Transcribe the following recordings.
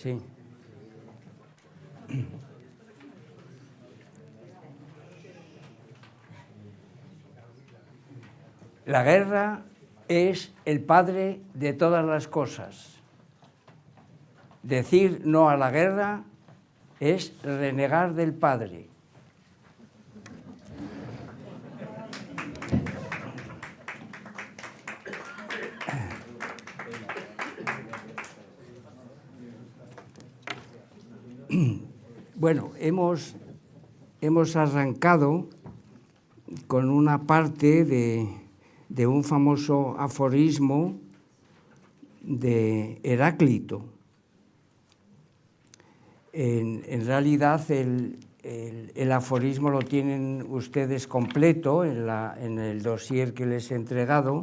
Sí. La guerra es el padre de todas las cosas. Decir no a la guerra es renegar del padre. Bueno, hemos arrancado con una parte de un famoso aforismo de Heráclito. En realidad el aforismo lo tienen ustedes completo en el dossier que les he entregado.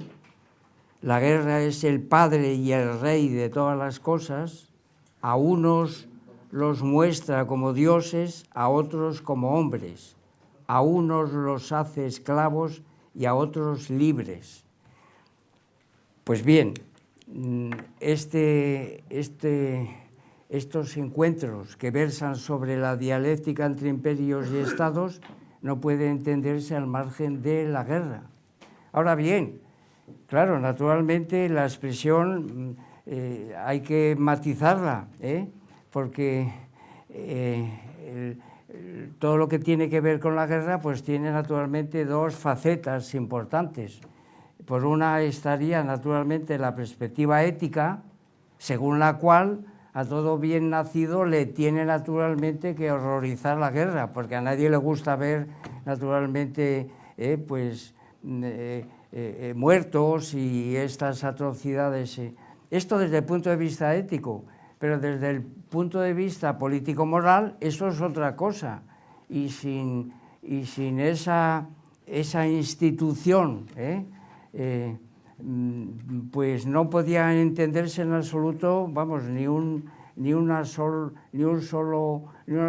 La guerra es el padre y el rey de todas las cosas. A unos los muestra como dioses, a otros como hombres. A unos los hace esclavos y a otros libres. Pues bien, estos encuentros que versan sobre la dialéctica entre imperios y estados no pueden entenderse al margen de la guerra. Ahora bien, claro, naturalmente la expresión hay que matizarla, porque todo lo que tiene que ver con la guerra pues tiene naturalmente dos facetas importantes. Por una estaría naturalmente la perspectiva ética, según la cual a todo bien nacido le tiene naturalmente que horrorizar la guerra, porque a nadie le gusta ver naturalmente muertos y estas atrocidades. Esto desde el punto de vista ético, pero desde el punto de vista político-moral eso es otra cosa. Y sin esa institución, pues no podía entenderse en absoluto, vamos, ni una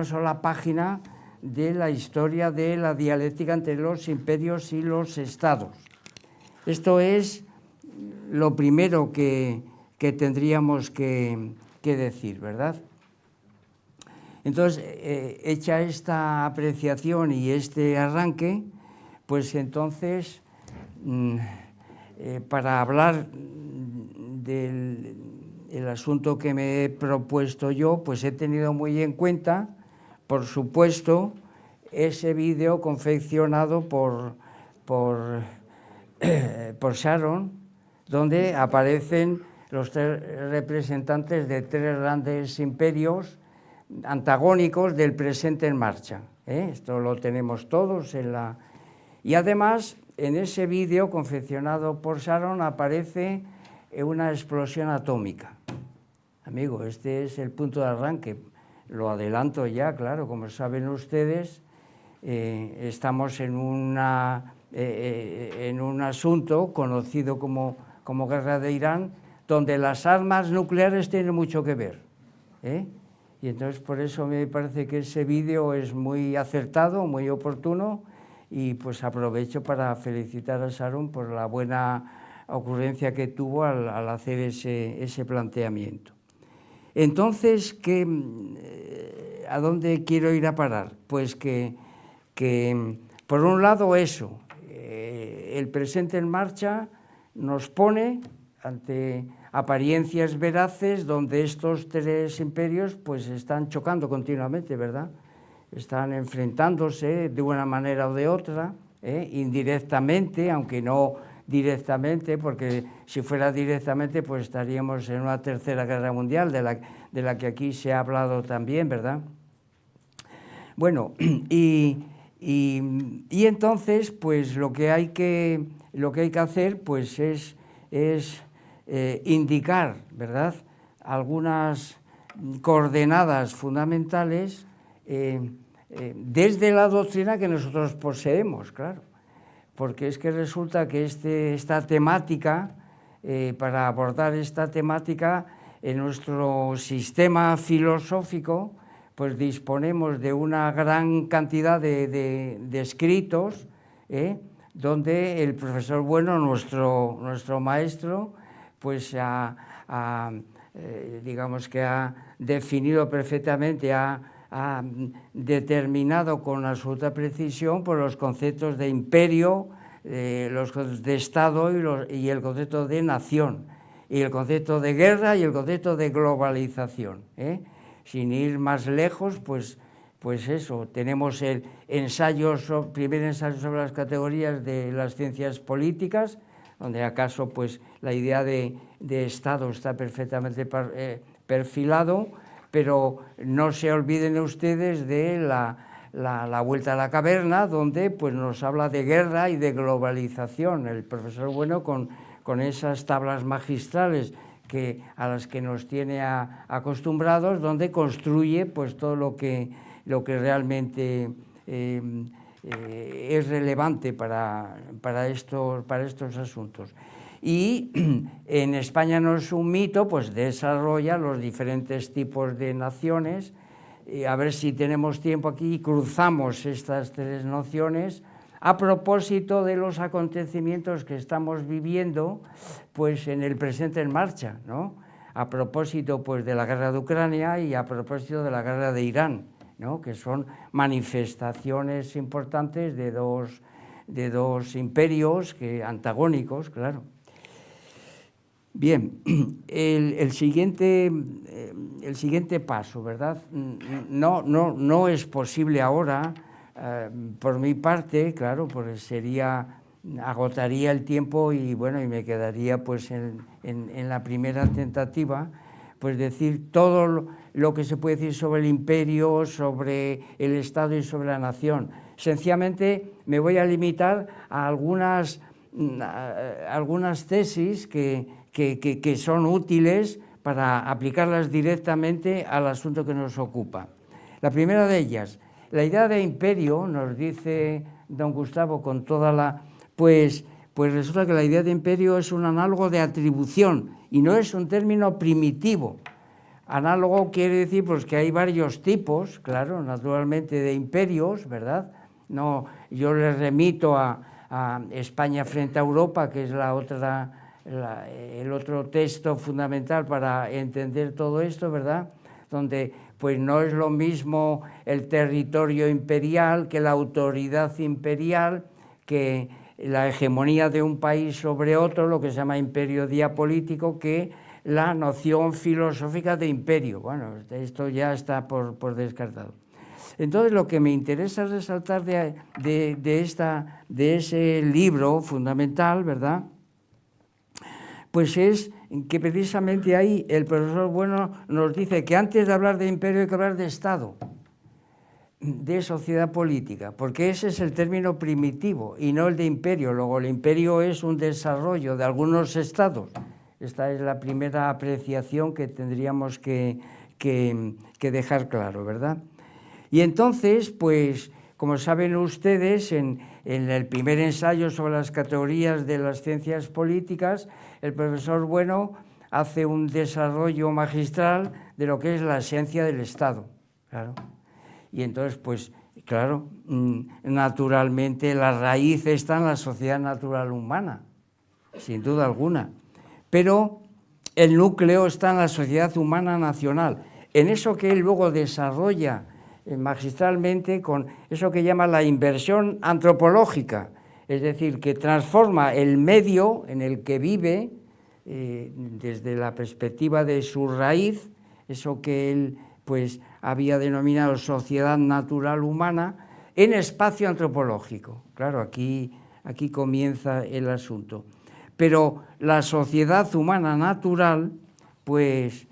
sola página de la historia de la dialéctica entre los imperios y los estados. Esto es lo primero que tendríamos que decir, ¿verdad? Entonces, hecha esta apreciación y este arranque, pues entonces, para hablar del asunto que me he propuesto yo, pues he tenido muy en cuenta, por supuesto, ese vídeo confeccionado por Sharon, donde aparecen los tres representantes de tres grandes imperios antagónicos del presente en marcha. Esto lo tenemos todos en la... Y además, en ese vídeo confeccionado por Sharon aparece una explosión atómica. Amigo, este es el punto de arranque. Lo adelanto ya, claro, como saben ustedes, estamos en un asunto conocido como guerra de Irán, donde las armas nucleares tienen mucho que ver. Y entonces por eso me parece que ese vídeo es muy acertado, muy oportuno, y pues aprovecho para felicitar a Sharon por la buena ocurrencia que tuvo al hacer ese planteamiento. Entonces, ¿a dónde quiero ir a parar? Pues que por un lado eso, el presente en marcha nos pone ante apariencias veraces donde estos tres imperios pues están chocando continuamente, ¿verdad? Están enfrentándose de una manera o de otra, indirectamente, aunque no directamente, porque si fuera directamente pues estaríamos en una tercera guerra mundial de la que aquí se ha hablado también, ¿verdad? Bueno, y entonces pues lo que hay que hacer pues es indicar, ¿verdad?, algunas coordenadas fundamentales desde la doctrina que nosotros poseemos, claro, porque es que resulta que esta temática, para abordar esta temática en nuestro sistema filosófico, pues disponemos de una gran cantidad de escritos, donde el profesor Bueno, nuestro maestro, pues digamos que ha definido perfectamente, ha determinado con absoluta precisión por los conceptos de imperio, los conceptos de Estado y el concepto de nación, y el concepto de guerra y el concepto de globalización. Sin ir más lejos, pues eso, tenemos el primer ensayo sobre las categorías de las ciencias políticas, donde acaso pues la idea de Estado está perfectamente perfilado, pero no se olviden ustedes de la vuelta a la caverna, donde pues nos habla de guerra y de globalización. El profesor Bueno con esas tablas magistrales a las que nos tiene acostumbrados, donde construye pues todo lo que realmente es relevante para estos asuntos. Y en España no es un mito, pues desarrolla los diferentes tipos de naciones. A ver si tenemos tiempo aquí y cruzamos estas tres nociones a propósito de los acontecimientos que estamos viviendo pues en el presente en marcha, ¿no? A propósito pues de la guerra de Ucrania y a propósito de la guerra de Irán, ¿no? Que son manifestaciones importantes de dos imperios antagónicos, claro. Bien, el siguiente paso, ¿verdad? No es posible ahora, por mi parte, claro, pues agotaría el tiempo y bueno, y me quedaría pues en la primera tentativa, pues decir todo lo que se puede decir sobre el imperio, sobre el Estado y sobre la nación. Sencillamente me voy a limitar a algunas tesis que son útiles para aplicarlas directamente al asunto que nos ocupa. La primera de ellas, la idea de imperio, nos dice don Gustavo con toda pues resulta que la idea de imperio es un análogo de atribución y no es un término primitivo. Análogo quiere decir pues que hay varios tipos, claro, naturalmente, de imperios, ¿verdad? No, yo les remito a España frente a Europa, que es el otro texto fundamental para entender todo esto, ¿verdad? Donde pues no es lo mismo el territorio imperial que la autoridad imperial, que la hegemonía de un país sobre otro, lo que se llama imperio diapolítico, que la noción filosófica de imperio. Bueno, esto ya está por descartado. Entonces, lo que me interesa resaltar de ese libro fundamental, ¿verdad?, pues es que precisamente ahí el profesor Bueno nos dice que antes de hablar de imperio hay que hablar de Estado, de sociedad política, porque ese es el término primitivo y no el de imperio. Luego el imperio es un desarrollo de algunos estados. Esta es la primera apreciación que tendríamos que dejar claro, ¿verdad? Y entonces, pues, como saben ustedes, en el primer ensayo sobre las categorías de las ciencias políticas, el profesor Bueno hace un desarrollo magistral de lo que es la esencia del Estado, claro. Y entonces, pues, claro, naturalmente la raíz está en la sociedad natural humana, sin duda alguna. Pero el núcleo está en la sociedad humana nacional, en eso que él luego desarrolla magistralmente con eso que llama la inversión antropológica, es decir, que transforma el medio en el que vive desde la perspectiva de su raíz, eso que él pues había denominado sociedad natural humana, en espacio antropológico. Claro, aquí comienza el asunto. Pero la sociedad humana natural pues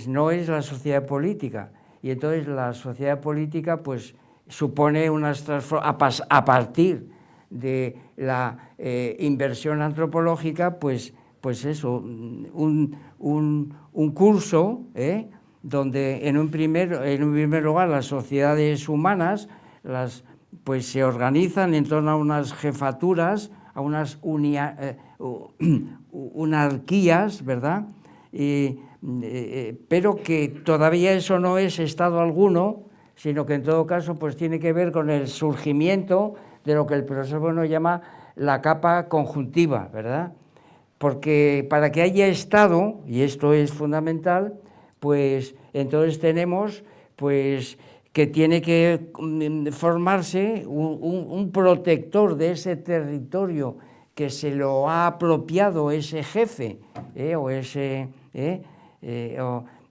no es la sociedad política. Y entonces la sociedad política pues supone unas transformaciones, a partir de la inversión antropológica, pues eso, un curso, donde en un primer lugar las sociedades humanas pues se organizan en torno a unas jefaturas, a unas unarquías, ¿verdad? Pero que todavía eso no es Estado alguno, sino que en todo caso pues tiene que ver con el surgimiento de lo que el profesor Bueno llama la capa conjuntiva, ¿verdad? porque para que haya Estado, y esto es fundamental, pues entonces tenemos pues que tiene que formarse un protector de ese territorio que se lo ha apropiado ese jefe, o ese,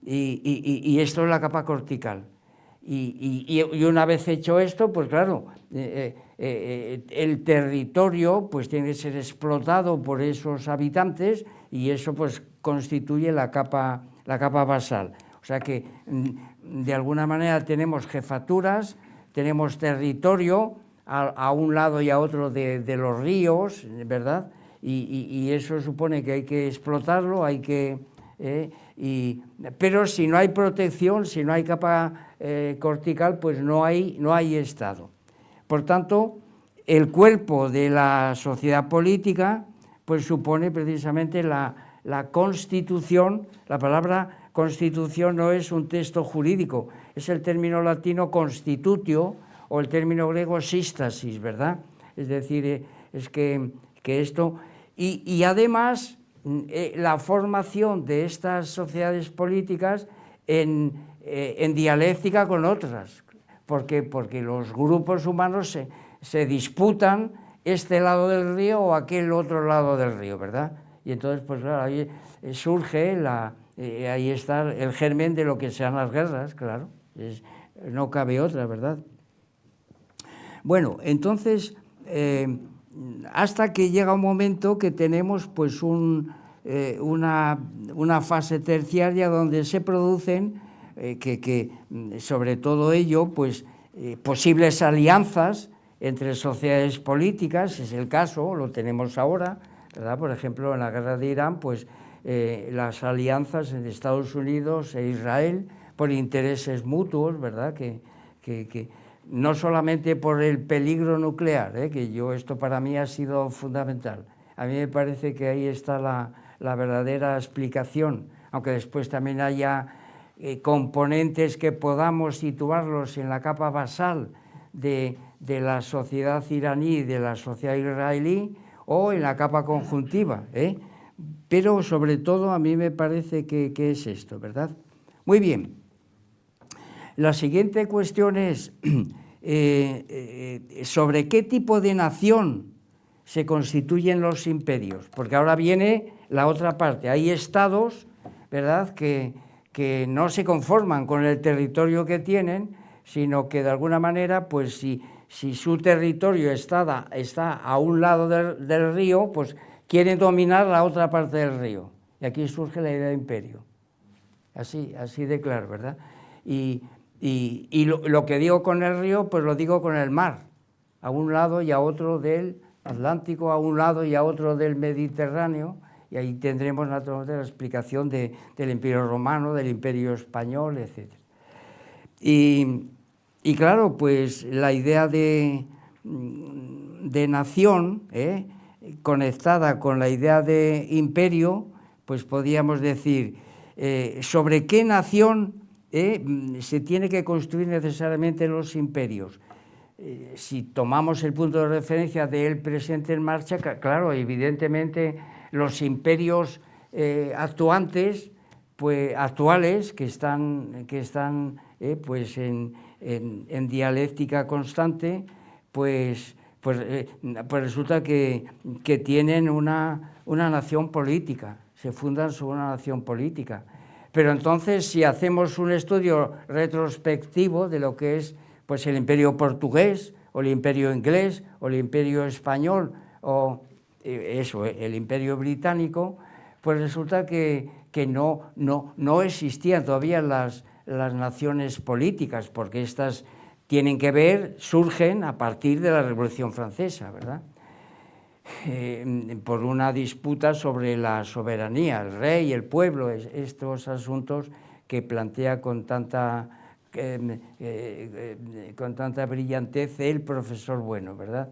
y esto es la capa cortical. Y una vez hecho esto, pues claro, el territorio pues tiene que ser explotado por esos habitantes y eso pues constituye la capa basal. O sea que de alguna manera tenemos jefaturas, tenemos territorio a un lado y a otro de los ríos, ¿verdad? Y eso supone que hay que explotarlo, hay que... pero si no hay protección, si no hay capa cortical, pues no hay Estado. Por tanto, el cuerpo de la sociedad política pues supone precisamente la constitución. La palabra constitución no es un texto jurídico, es el término latino constitutio o el término griego sístasis, ¿verdad? Es decir, es que esto... Y además, la formación de estas sociedades políticas en dialéctica con otras, porque los grupos humanos se disputan este lado del río o aquel otro lado del río, ¿verdad? Y entonces, pues claro, ahí surge, ahí está el germen de lo que sean las guerras, claro, no cabe otra, ¿verdad? Bueno, entonces, hasta que llega un momento que tenemos pues una fase terciaria donde se producen, sobre todo ello, pues posibles alianzas entre sociedades políticas, es el caso, lo tenemos ahora, ¿verdad? Por ejemplo, en la guerra de Irán, pues las alianzas entre Estados Unidos e Israel por intereses mutuos, ¿verdad? Que no solamente por el peligro nuclear, esto para mí ha sido fundamental. A mí me parece que ahí está la verdadera explicación, aunque después también haya componentes que podamos situarlos en la capa basal de la sociedad iraní y de la sociedad israelí o en la capa conjuntiva, pero sobre todo a mí me parece que es esto, ¿verdad? Muy bien. La siguiente cuestión es sobre qué tipo de nación se constituyen los imperios, porque ahora viene la otra parte. Hay estados, ¿verdad?, que no se conforman con el territorio que tienen, sino que de alguna manera, pues si su territorio está a un lado del río, pues quieren dominar la otra parte del río. Y aquí surge la idea de imperio. Así de claro, ¿verdad? Y lo que digo con el río, pues lo digo con el mar, a un lado y a otro del Atlántico, a un lado y a otro del Mediterráneo, y ahí tendremos naturalmente la explicación del Imperio Romano, del Imperio Español, etc. Y claro, pues la idea de nación, conectada con la idea de imperio, pues podríamos decir, ¿sobre qué nación se tiene que construir necesariamente los imperios? Si tomamos el punto de referencia del presente en marcha, claro, evidentemente los imperios actuales que están pues en dialéctica constante, pues resulta que tienen una nación política, se fundan sobre una nación política. Pero entonces, si hacemos un estudio retrospectivo de lo que es pues el imperio portugués, o el imperio inglés, o el imperio español, o el imperio británico, pues resulta que no existían todavía las naciones políticas, porque estas surgen a partir de la Revolución Francesa, ¿verdad? Por una disputa sobre la soberanía, el rey, el pueblo, estos asuntos que plantea con tanta brillantez el profesor Bueno, ¿verdad?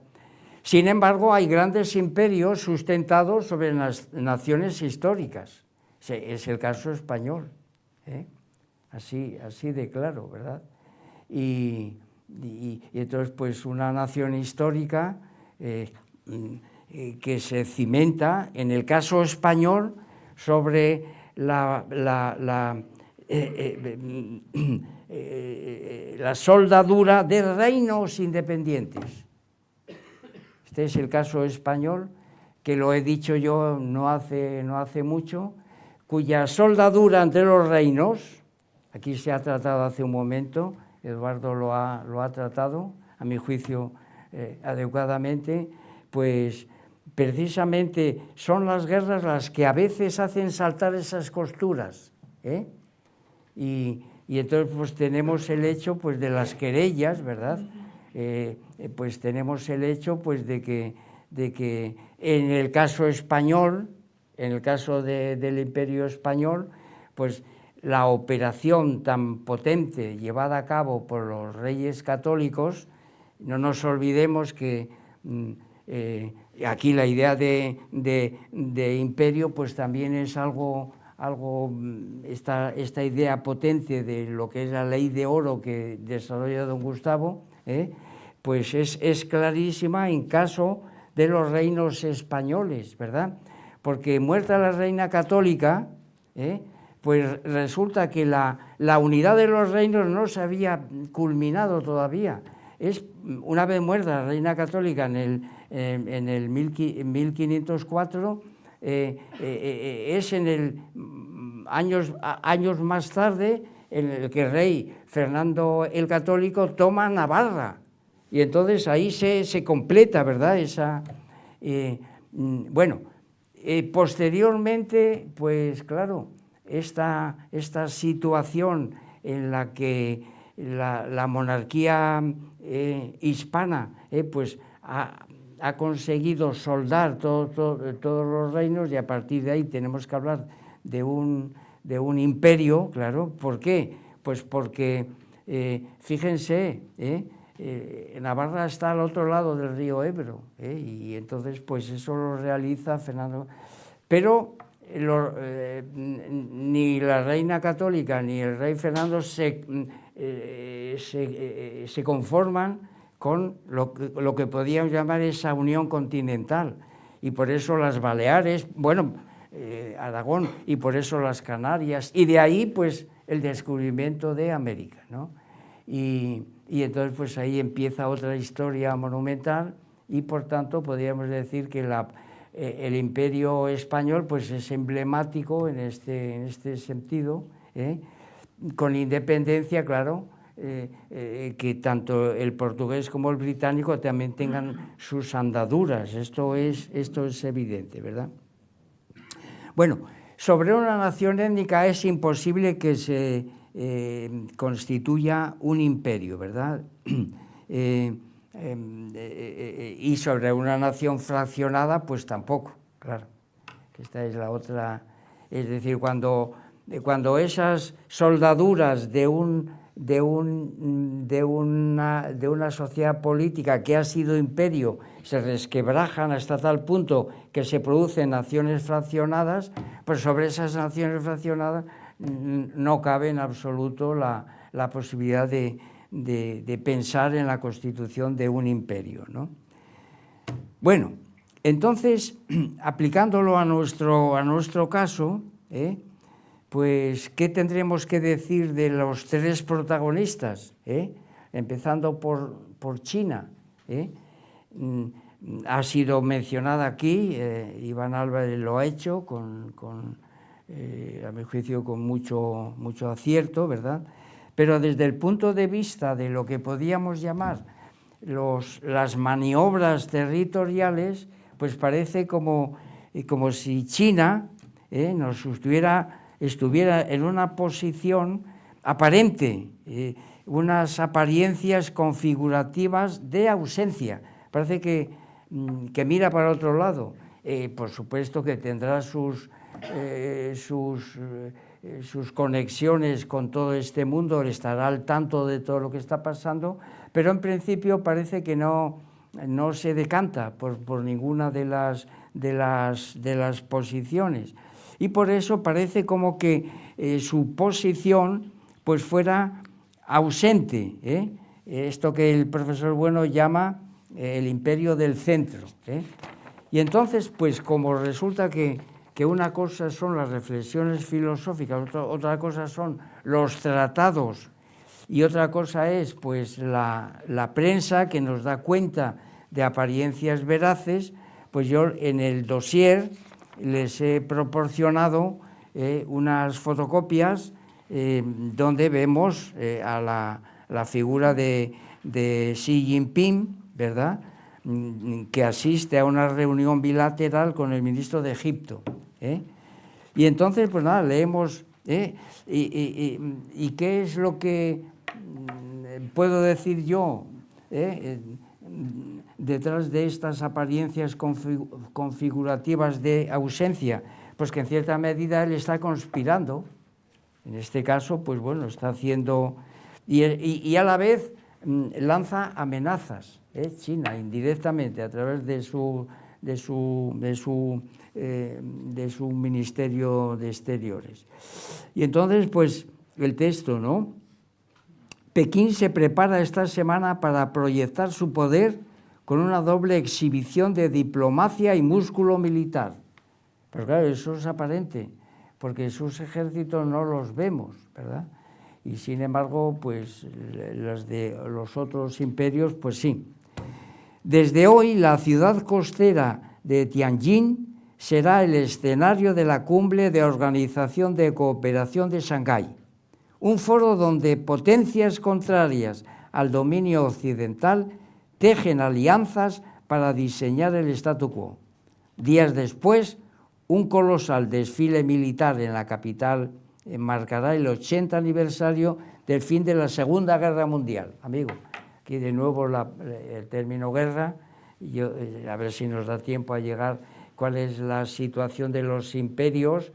Sin embargo, hay grandes imperios sustentados sobre las naciones históricas. Es el caso español, así de claro, ¿verdad? Y entonces, pues una nación histórica que se cimenta, en el caso español, sobre la soldadura de reinos independientes. Este es el caso español, que lo he dicho yo no hace mucho, cuya soldadura entre los reinos, aquí se ha tratado hace un momento, Eduardo lo ha tratado, a mi juicio adecuadamente, pues precisamente son las guerras las que a veces hacen saltar esas costuras, y entonces pues tenemos el hecho pues de las querellas, ¿verdad? Pues tenemos el hecho pues de que en el caso español, en el caso del Imperio Español, pues la operación tan potente llevada a cabo por los reyes católicos, no nos olvidemos que aquí la idea de imperio pues también es algo esta idea potente de lo que es la ley de oro que desarrolla don Gustavo, pues es clarísima en caso de los reinos españoles, ¿verdad? Porque muerta la reina católica, pues resulta que la unidad de los reinos no se había culminado todavía. Una vez muerta la reina católica en el 1504, es en el años más tarde en el que el rey Fernando el Católico toma Navarra, y entonces ahí se completa, ¿verdad? Posteriormente, pues claro, esta situación en la que la monarquía hispana pues ha conseguido soldar todos los reinos, y a partir de ahí tenemos que hablar de un imperio, claro. ¿Por qué? Pues porque, fíjense, Navarra está al otro lado del río Ebro, y entonces pues eso lo realiza Fernando. Pero ni la reina católica ni el rey Fernando se conforman con lo que podíamos llamar esa unión continental, y por eso las Baleares, Aragón, y por eso las Canarias, y de ahí pues el descubrimiento de América, ¿no? Y entonces pues ahí empieza otra historia monumental, y por tanto podríamos decir que el imperio español pues es emblemático en este sentido, con independencia, claro, que tanto el portugués como el británico también tengan sus andaduras. Esto es evidente, ¿verdad? Bueno, sobre una nación étnica es imposible que se constituya un imperio, ¿verdad? Y sobre una nación fraccionada, pues tampoco, claro. Esta es la otra. Es decir, cuando esas soldaduras de una sociedad política que ha sido imperio se resquebrajan hasta tal punto que se producen naciones fraccionadas, pues sobre esas naciones fraccionadas no cabe en absoluto la posibilidad de pensar en la constitución de un imperio, ¿no? Bueno, entonces, aplicándolo a nuestro caso, pues, ¿qué tendremos que decir de los tres protagonistas? Empezando por China. Ha sido mencionada aquí, Iván Álvarez lo ha hecho, a mi juicio con mucho acierto, ¿verdad? Pero desde el punto de vista de lo que podíamos llamar las maniobras territoriales, pues parece como si China estuviera en una posición aparente, unas apariencias configurativas de ausencia. Parece que mira para otro lado. Por supuesto que tendrá sus conexiones con todo este mundo, estará al tanto de todo lo que está pasando, pero en principio parece que no se decanta por ninguna de las posiciones, y por eso parece como que su posición pues fuera ausente, esto que el profesor Bueno llama el imperio del centro, Y entonces, pues como resulta que una cosa son las reflexiones filosóficas, otra cosa son los tratados, y otra cosa es pues la prensa que nos da cuenta de apariencias veraces, pues yo en el dossier les he proporcionado unas fotocopias donde vemos a la figura de Xi Jinping, ¿verdad?, que asiste a una reunión bilateral con el ministro de Egipto. Y entonces, pues nada, leemos. ¿Y qué es lo que puedo decir yo detrás de estas apariencias configurativas de ausencia? Pues que en cierta medida él está conspirando. En este caso, pues bueno, está haciendo... Y a la vez lanza amenazas, China, indirectamente, a través de su Ministerio de Exteriores. Y entonces, pues, el texto, ¿no? Pekín se prepara esta semana para proyectar su poder con una doble exhibición de diplomacia y músculo militar. Pero claro, eso es aparente, porque sus ejércitos no los vemos, ¿verdad? Y sin embargo, pues los de los otros imperios, pues sí. Desde hoy, la ciudad costera de Tianjin será el escenario de la cumbre de Organización de Cooperación de Shanghái, un foro donde potencias contrarias al dominio occidental tejen alianzas para diseñar el statu quo. Días después, un colosal desfile militar en la capital marcará el 80 aniversario del fin de la Segunda Guerra Mundial. Amigo, aquí de nuevo el término guerra, a ver si nos da tiempo a llegar cuál es la situación de los imperios,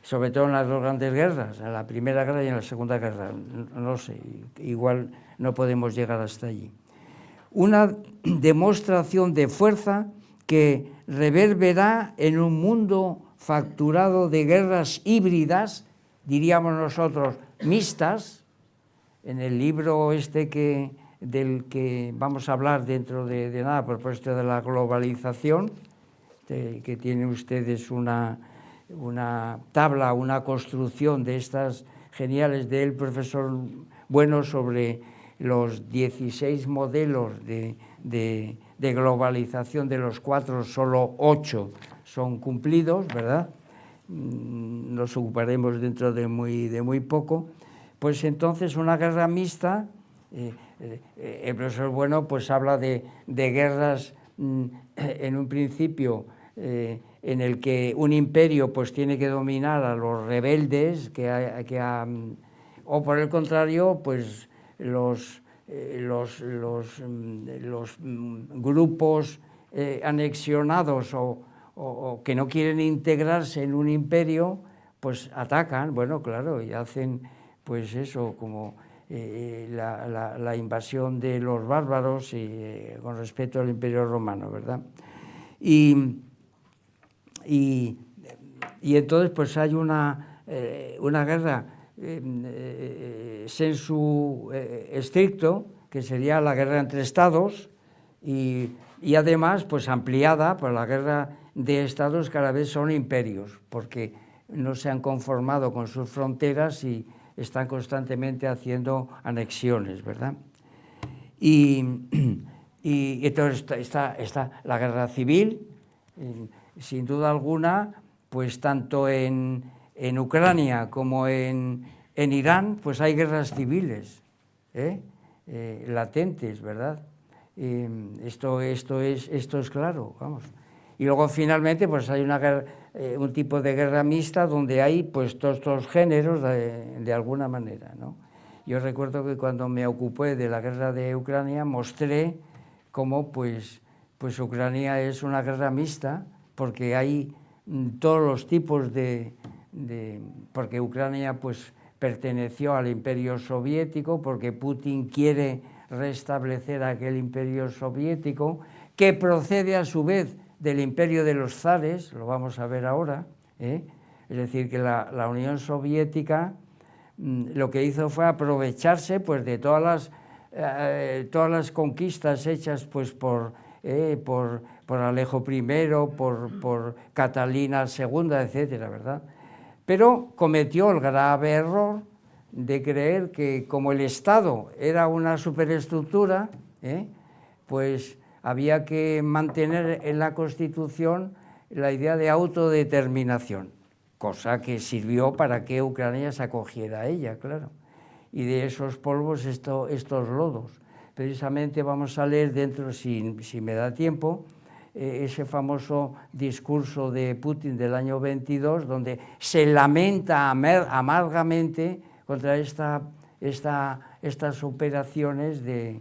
sobre todo en las dos grandes guerras, en la Primera Guerra y en la Segunda Guerra. No sé, igual no podemos llegar hasta allí. Una demostración de fuerza que reverberará en un mundo facturado de guerras híbridas, diríamos nosotros, mixtas. En el libro del que vamos a hablar dentro de nada, a propósito de la globalización, que tienen ustedes una tabla, una construcción de estas geniales del profesor Bueno sobre los 16 modelos de globalización, de los 4, solo 8 son cumplidos, ¿verdad? Nos ocuparemos dentro de muy poco. Pues entonces una guerra mixta, el profesor Bueno pues habla de guerras en un principio en el que un imperio pues tiene que dominar a los rebeldes, o por el contrario, pues los grupos anexionados o que no quieren integrarse en un imperio, pues atacan, bueno, claro, y hacen pues eso, como la invasión de los bárbaros con respecto al Imperio Romano, ¿verdad? Y entonces pues hay una guerra sensu stricto, que sería la guerra entre estados, y además pues ampliada por la guerra de estados, que a la vez son imperios, porque no se han conformado con sus fronteras y están constantemente haciendo anexiones, ¿verdad? Y entonces está la guerra civil, sin duda alguna, pues tanto en Ucrania como en Irán, pues hay guerras civiles latentes, ¿verdad? Esto es claro, vamos. Y luego finalmente pues hay un tipo de guerra mixta donde hay pues todos estos géneros de alguna manera, ¿no? Yo recuerdo que cuando me ocupé de la guerra de Ucrania mostré cómo pues Ucrania es una guerra mixta, porque hay todos los tipos porque Ucrania pues perteneció al Imperio Soviético, porque Putin quiere restablecer aquel Imperio Soviético, que procede a su vez del Imperio de los zares, lo vamos a ver ahora, Es decir, que la Unión Soviética lo que hizo fue aprovecharse pues de todas las conquistas hechas pues por por Alejo I, por Catalina II, etcétera, ¿verdad? Pero cometió el grave error de creer que como el Estado era una superestructura, pues había que mantener en la Constitución la idea de autodeterminación, cosa que sirvió para que Ucrania se acogiera a ella, claro. Y de esos polvos estos lodos. Precisamente vamos a leer dentro, si me da tiempo, ese famoso discurso de Putin del año 22, donde se lamenta amargamente contra estas operaciones de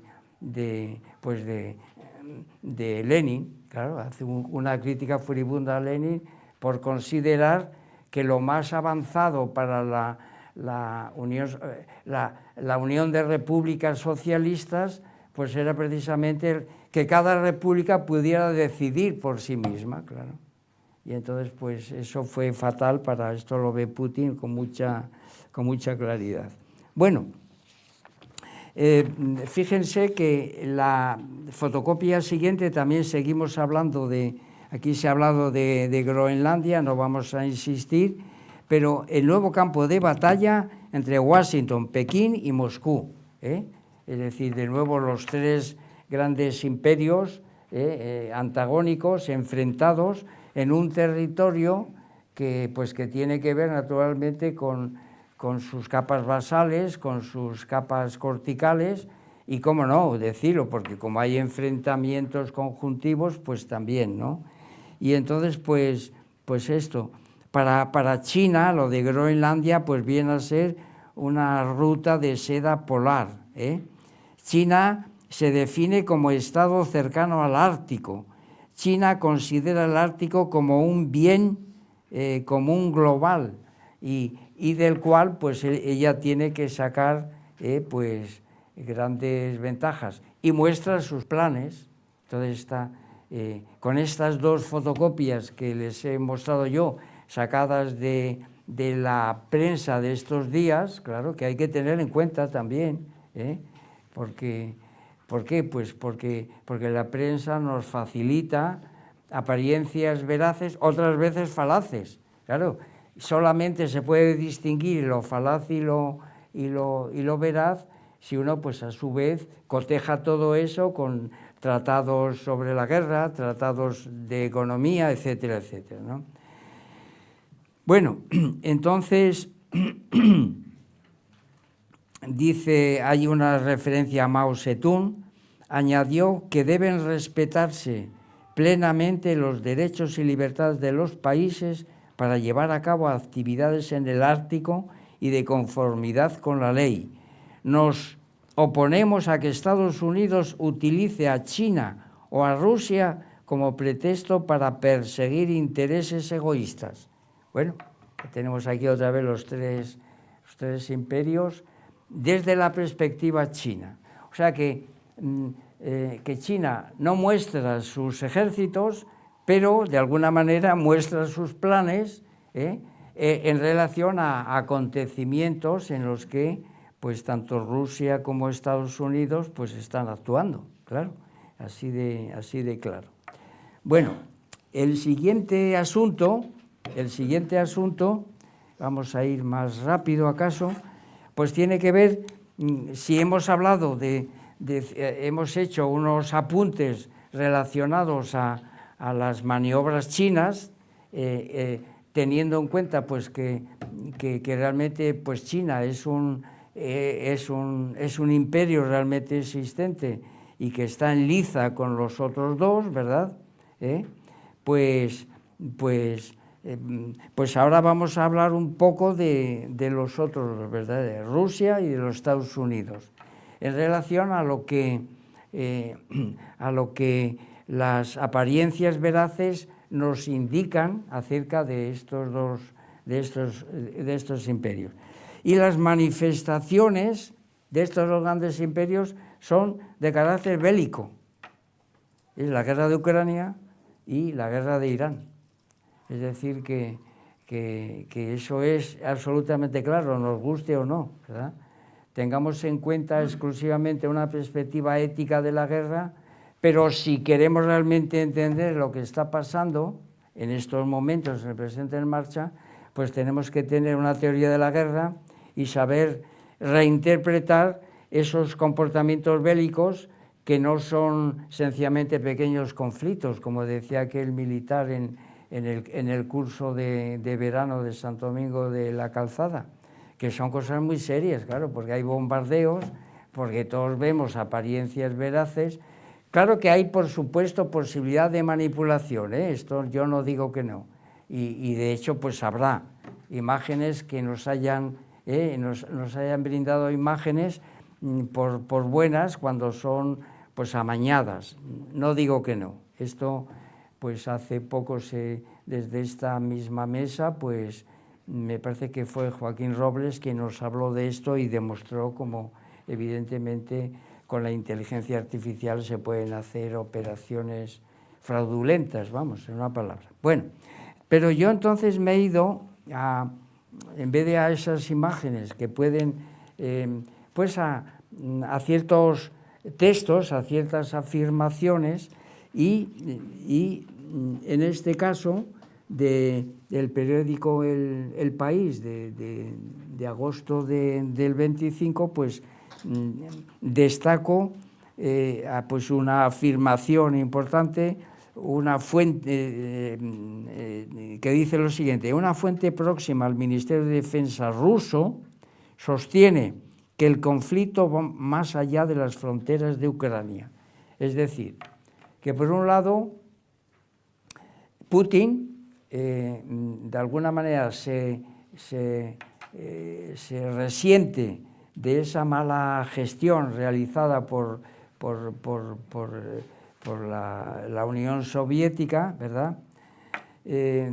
Lenin. Claro, hace una crítica furibunda a Lenin por considerar que lo más avanzado para la Unión de Repúblicas Socialistas pues era precisamente que cada república pudiera decidir por sí misma, claro. Y entonces pues eso fue fatal, para esto lo ve Putin con mucha claridad. Bueno, fíjense que la fotocopia siguiente también seguimos hablando aquí se ha hablado de Groenlandia, no vamos a insistir, pero el nuevo campo de batalla entre Washington, Pekín y Moscú, es decir, de nuevo los tres grandes imperios antagónicos, enfrentados en un territorio que tiene que ver naturalmente con sus capas basales, con sus capas corticales, y cómo no decirlo, porque como hay enfrentamientos conjuntivos, pues también, ¿no? Y entonces, pues esto, para China, lo de Groenlandia, pues viene a ser una ruta de seda polar, China se define como estado cercano al Ártico. China considera el Ártico como un bien común global y del cual pues ella tiene que sacar pues grandes ventajas, y muestra sus planes. Entonces con estas dos fotocopias que les he mostrado yo, sacadas de la prensa de estos días, claro que hay que tener en cuenta también, ¿por qué? Pues porque la prensa nos facilita apariencias veraces, otras veces falaces. Claro, solamente se puede distinguir lo falaz y lo veraz si uno, pues a su vez, coteja todo eso con tratados sobre la guerra, tratados de economía, etcétera, etcétera, ¿no? Bueno, entonces dice, hay una referencia a Mao Zedong, añadió que deben respetarse plenamente los derechos y libertades de los países para llevar a cabo actividades en el Ártico y de conformidad con la ley. Nos oponemos a que Estados Unidos utilice a China o a Rusia como pretexto para perseguir intereses egoístas. Bueno, tenemos aquí otra vez los tres imperios desde la perspectiva china. O sea que China no muestra sus ejércitos, pero de alguna manera muestra sus planes en relación a acontecimientos en los que pues tanto Rusia como Estados Unidos pues están actuando, claro, así de claro. Bueno, el siguiente asunto, vamos a ir más rápido acaso, pues tiene que ver, si hemos hablado hemos hecho unos apuntes relacionados a las maniobras chinas, teniendo en cuenta pues que realmente pues China es un imperio realmente existente y que está en liza con los otros dos, ¿verdad? Pues ahora vamos a hablar un poco de los otros, ¿verdad? De Rusia y de los Estados Unidos, en relación a lo que las apariencias veraces nos indican acerca de estos imperios. Y las manifestaciones de estos dos grandes imperios son de carácter bélico. Es la guerra de Ucrania y la guerra de Irán. Es decir, que eso es absolutamente claro, nos guste o no, ¿verdad? Tengamos en cuenta exclusivamente una perspectiva ética de la guerra, Pero si queremos realmente entender lo que está pasando en estos momentos, en el presente en marcha, pues tenemos que tener una teoría de la guerra y saber reinterpretar esos comportamientos bélicos que no son sencillamente pequeños conflictos, como decía aquel militar en el curso de verano de Santo Domingo de la Calzada, que son cosas muy serias, claro, porque hay bombardeos, porque todos vemos apariencias veraces. Claro que hay, por supuesto, posibilidad de manipulación, ¿eh? Esto yo no digo que no, y de hecho pues habrá imágenes que nos hayan brindado imágenes por buenas cuando son pues amañadas, no digo que no. Esto pues hace poco desde esta misma mesa pues me parece que fue Joaquín Robles quien nos habló de esto y demostró cómo evidentemente con la inteligencia artificial se pueden hacer operaciones fraudulentas, vamos, en una palabra. Bueno, pero yo entonces me he ido en vez de a esas imágenes que pueden, pues a ciertos textos, a ciertas afirmaciones y en este caso del periódico El País de agosto del 25, pues destaco pues una afirmación importante, una fuente que dice lo siguiente: una fuente próxima al Ministerio de Defensa ruso sostiene que el conflicto va más allá de las fronteras de Ucrania. Es decir, que por un lado Putin de alguna manera se resiente de esa mala gestión realizada por la Unión Soviética, ¿verdad? Y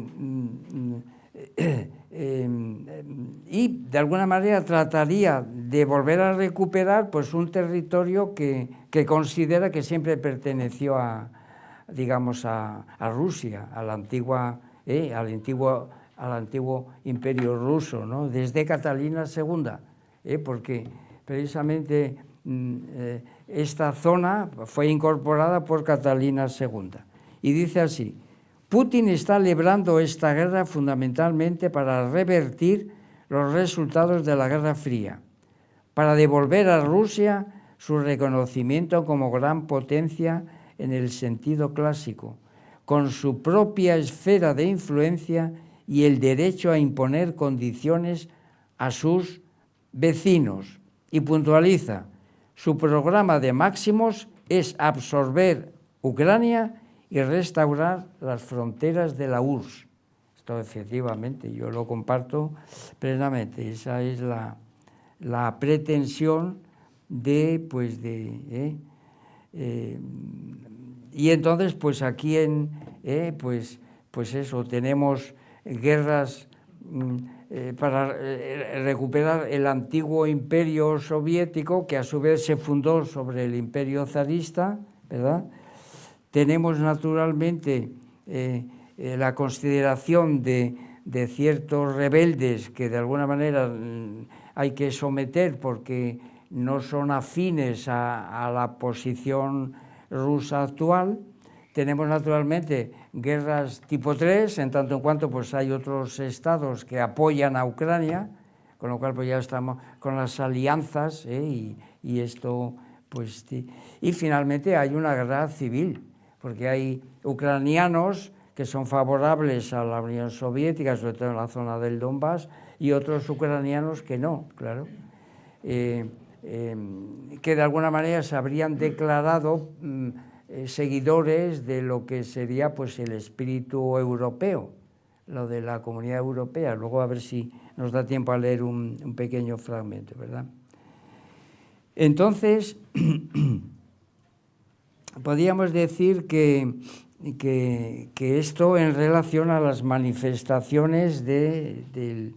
de alguna manera trataría de volver a recuperar pues un territorio que considera que siempre perteneció a Rusia, al antiguo imperio ruso, ¿no? Desde Catalina II, porque precisamente esta zona fue incorporada por Catalina II. Y dice así: Putin está librando esta guerra fundamentalmente para revertir los resultados de la Guerra Fría, para devolver a Rusia su reconocimiento como gran potencia en el sentido clásico, con su propia esfera de influencia y el derecho a imponer condiciones a sus vecinos. Y puntualiza: su programa de máximos es absorber Ucrania y restaurar las fronteras de la URSS. Esto efectivamente yo lo comparto plenamente. Esa es la pretensión y entonces pues aquí pues eso, tenemos guerras para recuperar el antiguo imperio soviético, que a su vez se fundó sobre el imperio zarista, ¿verdad? Tenemos naturalmente la consideración de ciertos rebeldes que de alguna manera hay que someter porque no son afines a la posición rusa actual. Tenemos naturalmente guerras tipo 3, en tanto en cuanto pues hay otros estados que apoyan a Ucrania, con lo cual pues ya estamos con las alianzas y esto pues... Y finalmente hay una guerra civil, porque hay ucranianos que son favorables a la Unión Soviética, sobre todo en la zona del Donbass, y otros ucranianos que no, claro, que de alguna manera se habrían declarado seguidores de lo que sería pues el espíritu europeo, lo de la Comunidad Europea. Luego a ver si nos da tiempo a leer un pequeño fragmento, ¿verdad? Entonces, podríamos decir que esto en relación a las manifestaciones del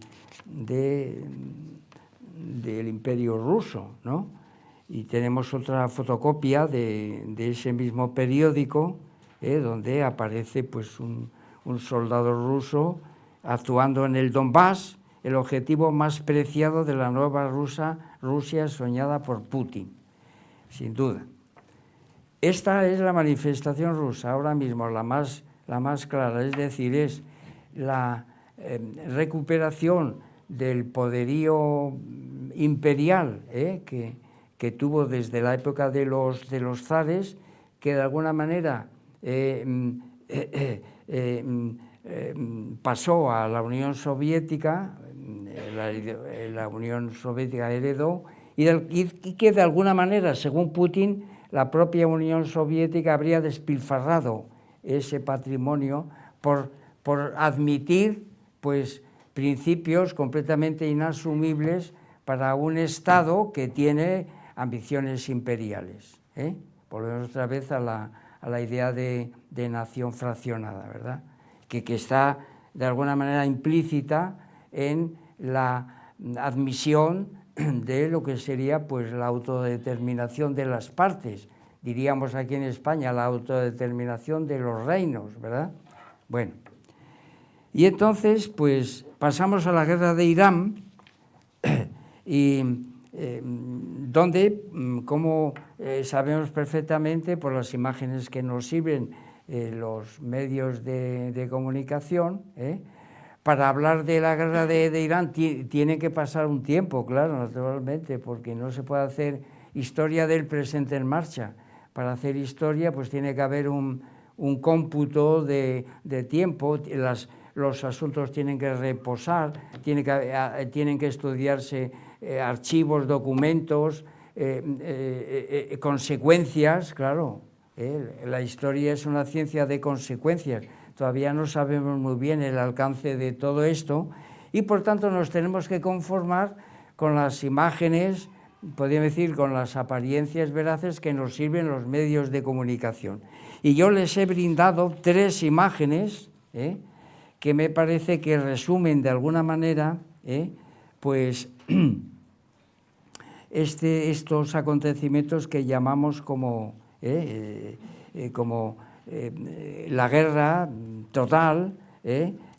imperio ruso, ¿no? Y tenemos otra fotocopia de ese mismo periódico, donde aparece pues un soldado ruso actuando en el Donbass, el objetivo más preciado de la nueva Rusia soñada por Putin, sin duda. esta es la manifestación rusa ahora mismo, la más clara, es decir, es la recuperación del poderío imperial que tuvo desde la época de los zares, que de alguna manera pasó a la Unión Soviética, la Unión Soviética heredó, y que de alguna manera, según Putin, la propia Unión Soviética habría despilfarrado ese patrimonio por admitir pues, principios completamente inasumibles para un Estado que tiene ambiciones imperiales. Volvemos otra vez a la idea de nación fraccionada, ¿verdad? Que está de alguna manera implícita en la admisión de lo que sería pues, la autodeterminación de las partes, diríamos aquí en España la autodeterminación de los reinos, ¿verdad? Bueno, y entonces pues pasamos a la guerra de Irán, y donde, como sabemos perfectamente por las imágenes que nos sirven los medios de comunicación, para hablar de la guerra de Irán tiene que pasar un tiempo, claro, naturalmente, porque no se puede hacer historia del presente en marcha. Para hacer historia pues tiene que haber un cómputo de tiempo, los asuntos tienen que reposar, tienen que estudiarse archivos, documentos, consecuencias, claro. La historia es una ciencia de consecuencias. Todavía no sabemos muy bien el alcance de todo esto y por tanto nos tenemos que conformar con las imágenes, podríamos decir con las apariencias veraces que nos sirven los medios de comunicación. Y yo les he brindado 3 imágenes que me parece que resumen de alguna manera pues estos acontecimientos que llamamos como la guerra total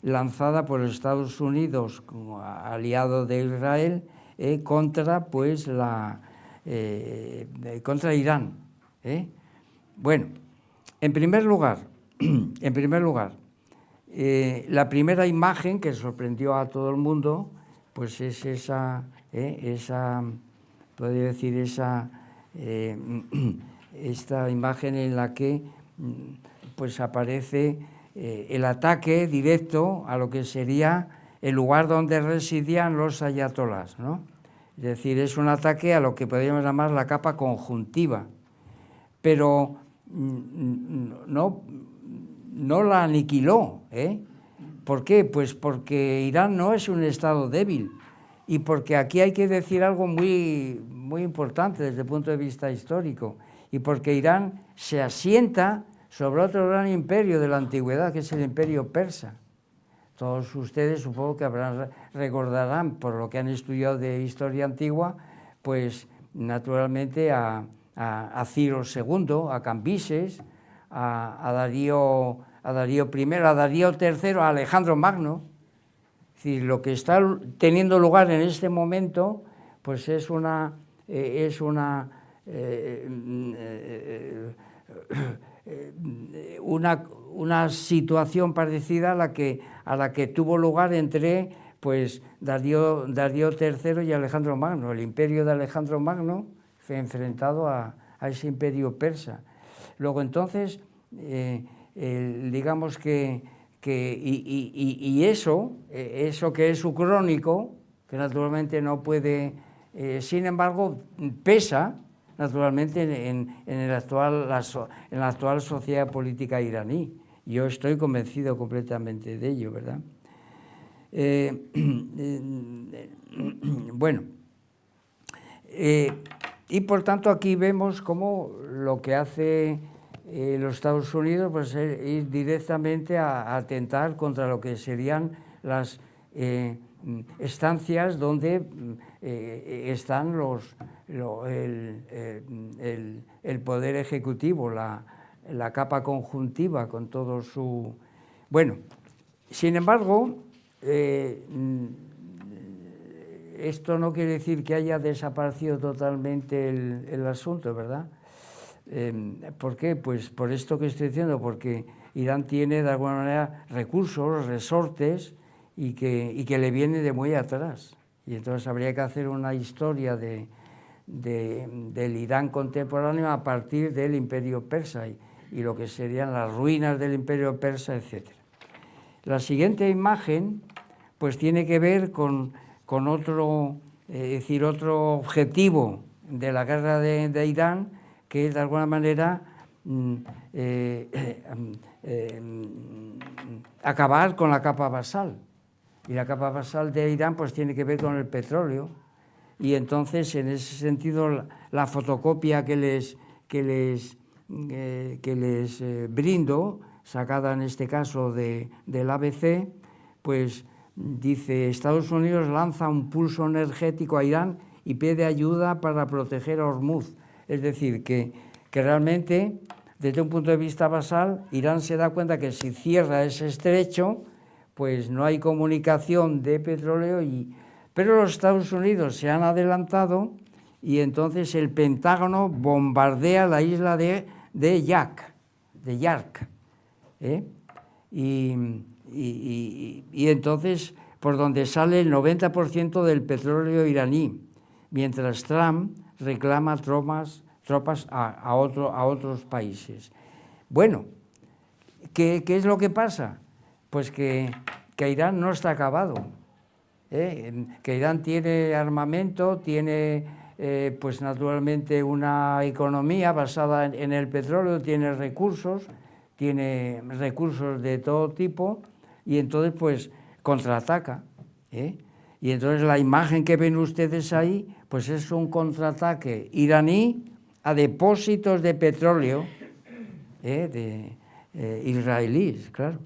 lanzada por Estados Unidos como aliado de Israel contra pues contra Irán. Bueno, en primer lugar, la primera imagen que sorprendió a todo el mundo pues es esa podría decir esta imagen en la que pues aparece el ataque directo a lo que sería el lugar donde residían los ayatolás, ¿no? Es decir, es un ataque a lo que podríamos llamar la capa conjuntiva, pero no la aniquiló. ¿Por qué? Pues porque Irán no es un estado débil y porque aquí hay que decir algo muy, muy importante desde el punto de vista histórico, y porque Irán se asienta sobre otro gran imperio de la antigüedad, que es el imperio persa. Todos ustedes supongo que recordarán, por lo que han estudiado de historia antigua, pues naturalmente a Ciro II, a Cambises, a Darío I, a Darío III, a Alejandro Magno. Es decir, lo que está teniendo lugar en este momento pues es una situación parecida a la que tuvo lugar entre pues Darío III y Alejandro Magno. El imperio de Alejandro Magno fue enfrentado a ese imperio persa. Luego entonces, digamos que eso que es su crónico, que naturalmente no puede, sin embargo, pesa naturalmente en la actual sociedad política iraní. Yo estoy convencido completamente de ello, ¿verdad? Bueno, y por tanto aquí vemos cómo lo que hace los Estados Unidos pues es ir directamente a atentar contra lo que serían las estancias donde están el poder ejecutivo, la capa conjuntiva con todo su... Bueno, sin embargo, esto no quiere decir que haya desaparecido totalmente el asunto, ¿verdad? ¿Por qué? Pues por esto que estoy diciendo, porque Irán tiene de alguna manera recursos, resortes, y que le viene de muy atrás. Y entonces habría que hacer una historia del Irán contemporáneo a partir del Imperio Persa y lo que serían las ruinas del Imperio Persa, etc. La siguiente imagen pues tiene que ver con otro, otro objetivo de la guerra de Irán, que es de alguna manera acabar con la capa basal. Y la capa basal de Irán pues tiene que ver con el petróleo, y entonces en ese sentido la fotocopia que les brindo, sacada en este caso del ABC, pues dice: Estados Unidos lanza un pulso energético a Irán y pide ayuda para proteger a Hormuz. Es decir, que realmente, desde un punto de vista basal, Irán se da cuenta que si cierra ese estrecho, pues no hay comunicación de petróleo, pero los Estados Unidos se han adelantado y entonces el Pentágono bombardea la isla de Yark, y entonces por donde sale el 90% del petróleo iraní, mientras Trump reclama tropas a otros países. Bueno, ¿qué es lo que pasa? Pues que Irán no está acabado, que Irán tiene armamento, tiene pues naturalmente una economía basada en el petróleo, tiene recursos de todo tipo, y entonces pues contraataca, y entonces la imagen que ven ustedes ahí pues es un contraataque iraní a depósitos de petróleo israelíes, claro.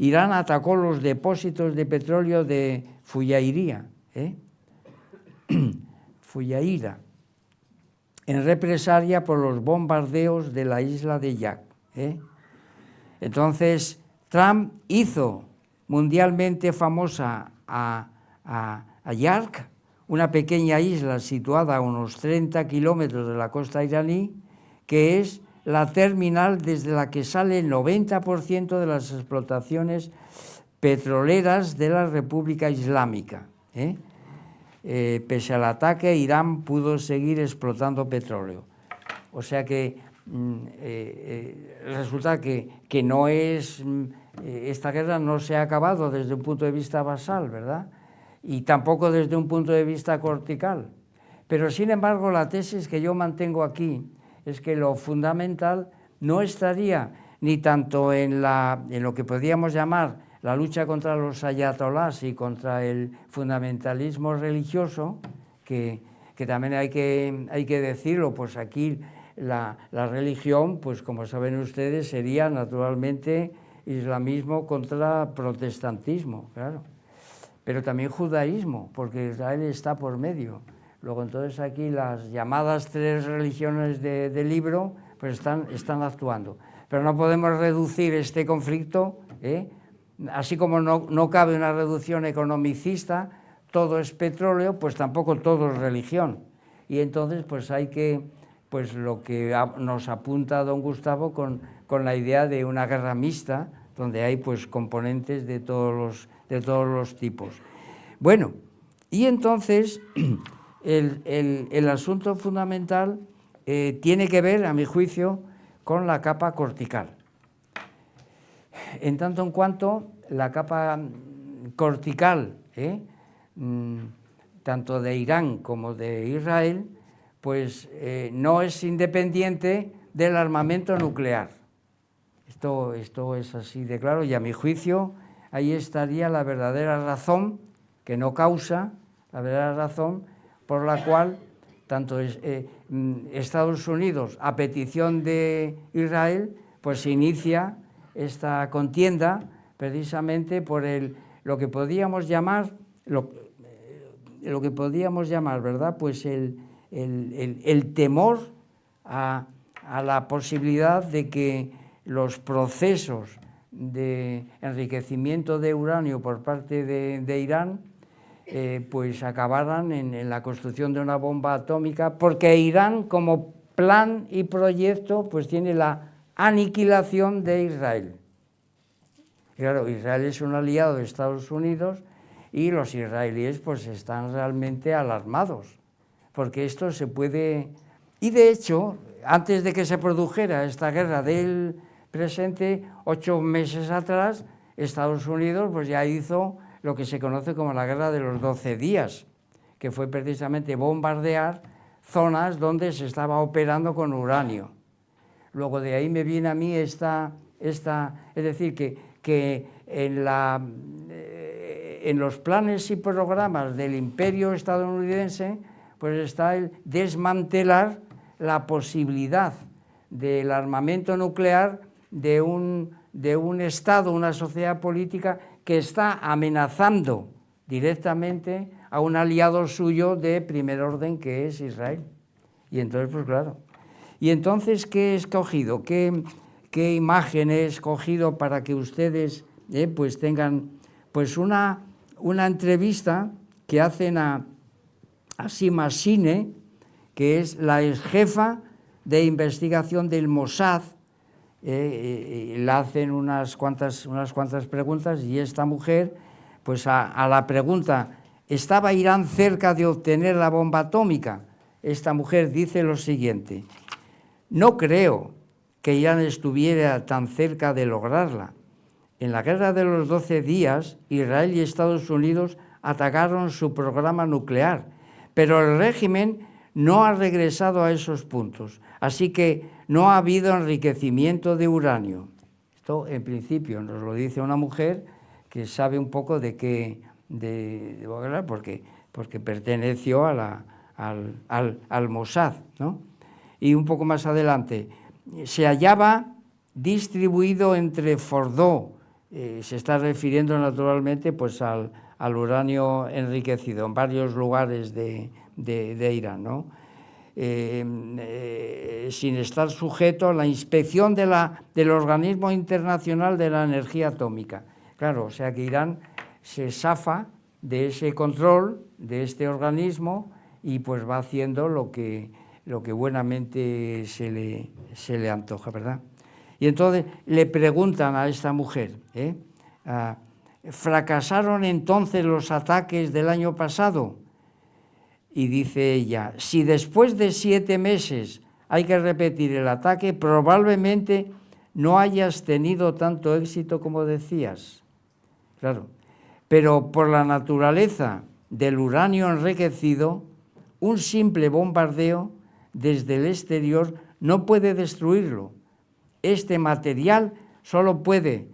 Irán atacó los depósitos de petróleo de Fujairah, en represalia por los bombardeos de la isla de Yark. Entonces, Trump hizo mundialmente famosa a Yark, una pequeña isla situada a unos 30 kilómetros de la costa iraní, que es la terminal desde la que sale el 90% de las explotaciones petroleras de la República Islámica. Pese al ataque, Irán pudo seguir explotando petróleo. O sea que resulta que no es, esta guerra no se ha acabado desde un punto de vista basal, ¿verdad? Y tampoco desde un punto de vista cortical. Pero sin embargo, la tesis que yo mantengo aquí es que lo fundamental no estaría ni tanto en lo que podríamos llamar la lucha contra los ayatolás y contra el fundamentalismo religioso, que también hay que decirlo, pues aquí la religión, pues como saben ustedes, sería naturalmente islamismo contra protestantismo, claro, pero también judaísmo, porque Israel está por medio. Luego entonces aquí las llamadas tres religiones del libro pues están actuando. Pero no podemos reducir este conflicto, así como no cabe una reducción economicista, todo es petróleo, pues tampoco todo es religión. Y entonces pues hay que, pues lo que nos apunta don Gustavo con la idea de una guerra mixta, donde hay pues componentes de todos los tipos. Bueno, y entonces el asunto fundamental tiene que ver, a mi juicio, con la capa cortical. En tanto en cuanto la capa cortical, tanto de Irán como de Israel, pues no es independiente del armamento nuclear. Esto es así de claro, y a mi juicio ahí estaría la verdadera razón, que no causa, la verdadera razón por la cual tanto Estados Unidos, a petición de Israel, pues se inicia esta contienda precisamente por lo que podríamos llamar, ¿verdad? Pues el temor a la posibilidad de que los procesos de enriquecimiento de uranio por parte de Irán pues acabaran en la construcción de una bomba atómica, porque Irán como plan y proyecto, pues tiene la aniquilación de Israel. Claro, Israel es un aliado de Estados Unidos y los israelíes pues están realmente alarmados, porque esto se puede... Y de hecho, antes de que se produjera esta guerra del presente, 8 meses atrás, Estados Unidos pues ya hizo lo que se conoce como la guerra de los 12 días, que fue precisamente bombardear zonas donde se estaba operando con uranio. Luego de ahí me viene a mí es decir, que en los planes y programas del imperio estadounidense pues está el desmantelar la posibilidad del armamento nuclear de un Estado, una sociedad política que está amenazando directamente a un aliado suyo de primer orden que es Israel. Y entonces, pues claro. Y entonces, ¿qué he escogido? ¿Qué imagen he escogido para que ustedes pues tengan pues una entrevista que hacen a Sima Sine, que es la ex jefa de investigación del Mossad? Le hacen unas cuantas preguntas y esta mujer, pues a la pregunta, ¿estaba Irán cerca de obtener la bomba atómica? Esta mujer dice lo siguiente: no creo que Irán estuviera tan cerca de lograrla. En la guerra de los 12 días, Israel y Estados Unidos atacaron su programa nuclear, pero el régimen no ha regresado a esos puntos, así que no ha habido enriquecimiento de uranio. Esto, en principio, nos lo dice una mujer que sabe un poco de qué, porque perteneció al Mossad, ¿no? Y un poco más adelante, se hallaba distribuido entre Fordow, se está refiriendo naturalmente pues al uranio enriquecido en varios lugares de Irán, ¿no? Sin estar sujeto a la inspección del Organismo Internacional de la Energía Atómica. Claro, o sea que Irán se zafa de ese control de este organismo y pues va haciendo lo que buenamente se le antoja, ¿verdad? Y entonces le preguntan a esta mujer, ¿fracasaron entonces los ataques del año pasado? Y dice ella, si después de 7 meses hay que repetir el ataque, probablemente no hayas tenido tanto éxito como decías. Claro, pero por la naturaleza del uranio enriquecido, un simple bombardeo desde el exterior no puede destruirlo. Este material solo puede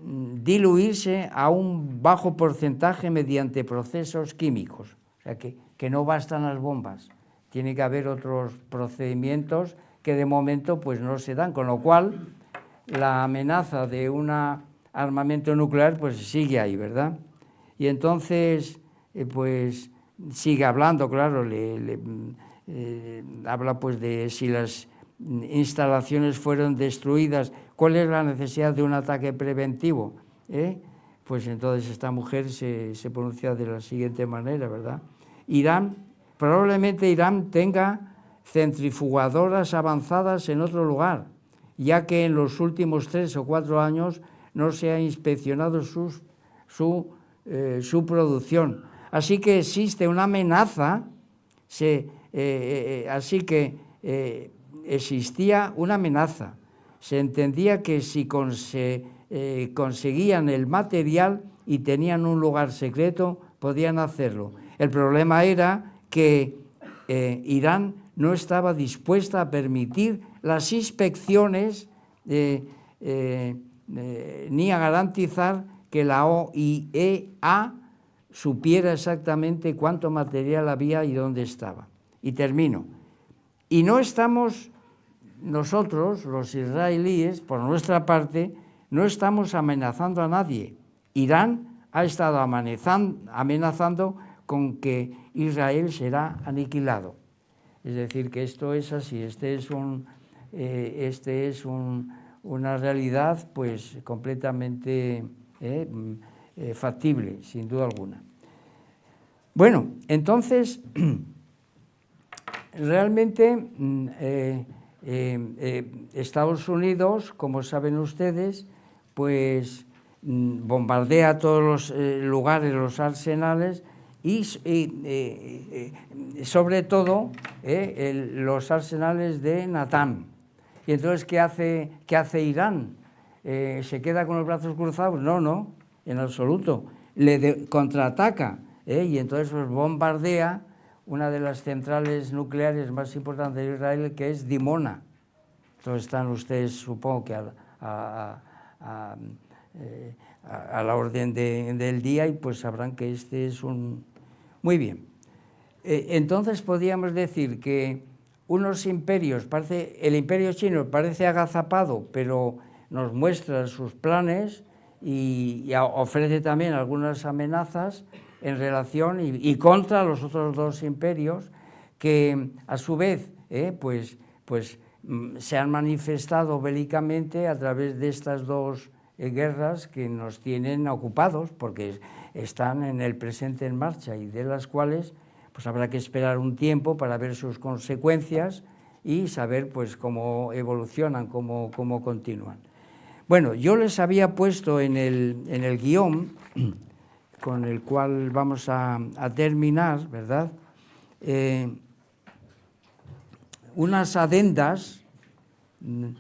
diluirse a un bajo porcentaje mediante procesos químicos. O sea que no bastan las bombas, tiene que haber otros procedimientos que de momento pues no se dan, con lo cual la amenaza de un armamento nuclear pues sigue ahí, ¿verdad? Y entonces pues sigue hablando, claro, habla pues de si las instalaciones fueron destruidas, cuál es la necesidad de un ataque preventivo, Pues entonces esta mujer se pronuncia de la siguiente manera, ¿verdad? Probablemente Irán tenga centrifugadoras avanzadas en otro lugar, ya que en los últimos 3 o 4 años no se ha inspeccionado su producción. Así que existe una amenaza, existía una amenaza. Se entendía que si conseguían el material y tenían un lugar secreto, podían hacerlo. El problema era que Irán no estaba dispuesta a permitir las inspecciones ni a garantizar que la OIEA supiera exactamente cuánto material había y dónde estaba. Y termino. Y no estamos nosotros, los israelíes, por nuestra parte, no estamos amenazando a nadie. Irán ha estado amenazando con que Israel será aniquilado. Es decir, que esto es así, este es una realidad pues completamente factible, sin duda alguna. Bueno, entonces, realmente Estados Unidos, como saben ustedes, pues bombardea todos los lugares, los arsenales, y sobre todo los arsenales de Natam. Y entonces, ¿qué hace Irán? ¿Se queda con los brazos cruzados? No, en absoluto. Contraataca, y entonces pues, bombardea una de las centrales nucleares más importantes de Israel, que es Dimona. Entonces están ustedes, supongo que a la orden del día, y pues sabrán que este es un... Muy bien. Entonces podríamos decir que unos imperios, el imperio chino parece agazapado, pero nos muestra sus planes y ofrece también algunas amenazas en relación y contra los otros dos imperios que a su vez pues se han manifestado bélicamente a través de estas dos guerras que nos tienen ocupados, porque están en el presente en marcha, y de las cuales pues habrá que esperar un tiempo para ver sus consecuencias y saber pues cómo evolucionan, cómo continúan. Bueno, yo les había puesto en el guión con el cual vamos a terminar, ¿verdad?, unas adendas en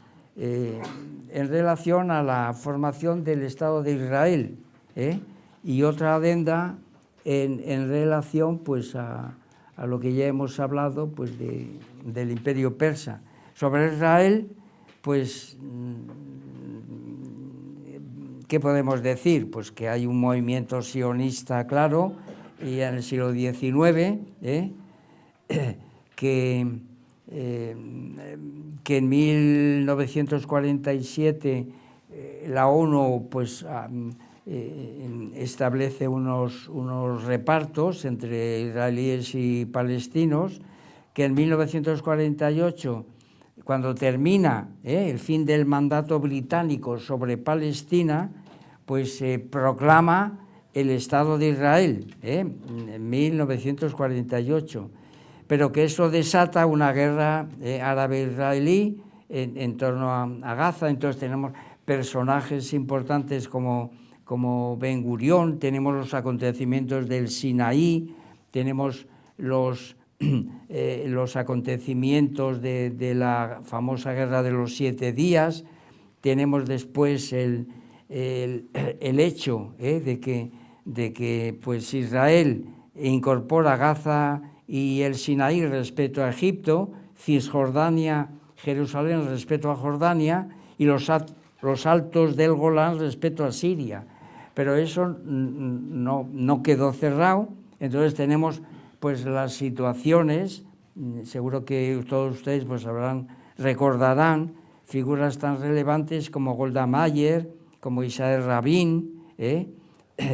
relación a la formación del Estado de Israel, y otra adenda en relación pues a lo que ya hemos hablado pues del Imperio Persa. Sobre Israel, pues ¿qué podemos decir? Pues que hay un movimiento sionista claro, y en el siglo XIX, que en 1947 la ONU pues establece unos repartos entre israelíes y palestinos, que en 1948, cuando termina el fin del mandato británico sobre Palestina, pues se proclama el Estado de Israel, en 1948, pero que eso desata una guerra árabe-israelí en torno a Gaza. Entonces tenemos personajes importantes como Ben Gurión, tenemos los acontecimientos del Sinaí, tenemos los acontecimientos de la famosa guerra de los 7 días, tenemos después el hecho de que pues Israel incorpora Gaza y el Sinaí respecto a Egipto, Cisjordania, Jerusalén respecto a Jordania, y los altos del Golán respecto a Siria. Pero eso no quedó cerrado. Entonces tenemos pues las situaciones, seguro que todos ustedes pues recordarán figuras tan relevantes como Golda Meir, como Isaac Rabin,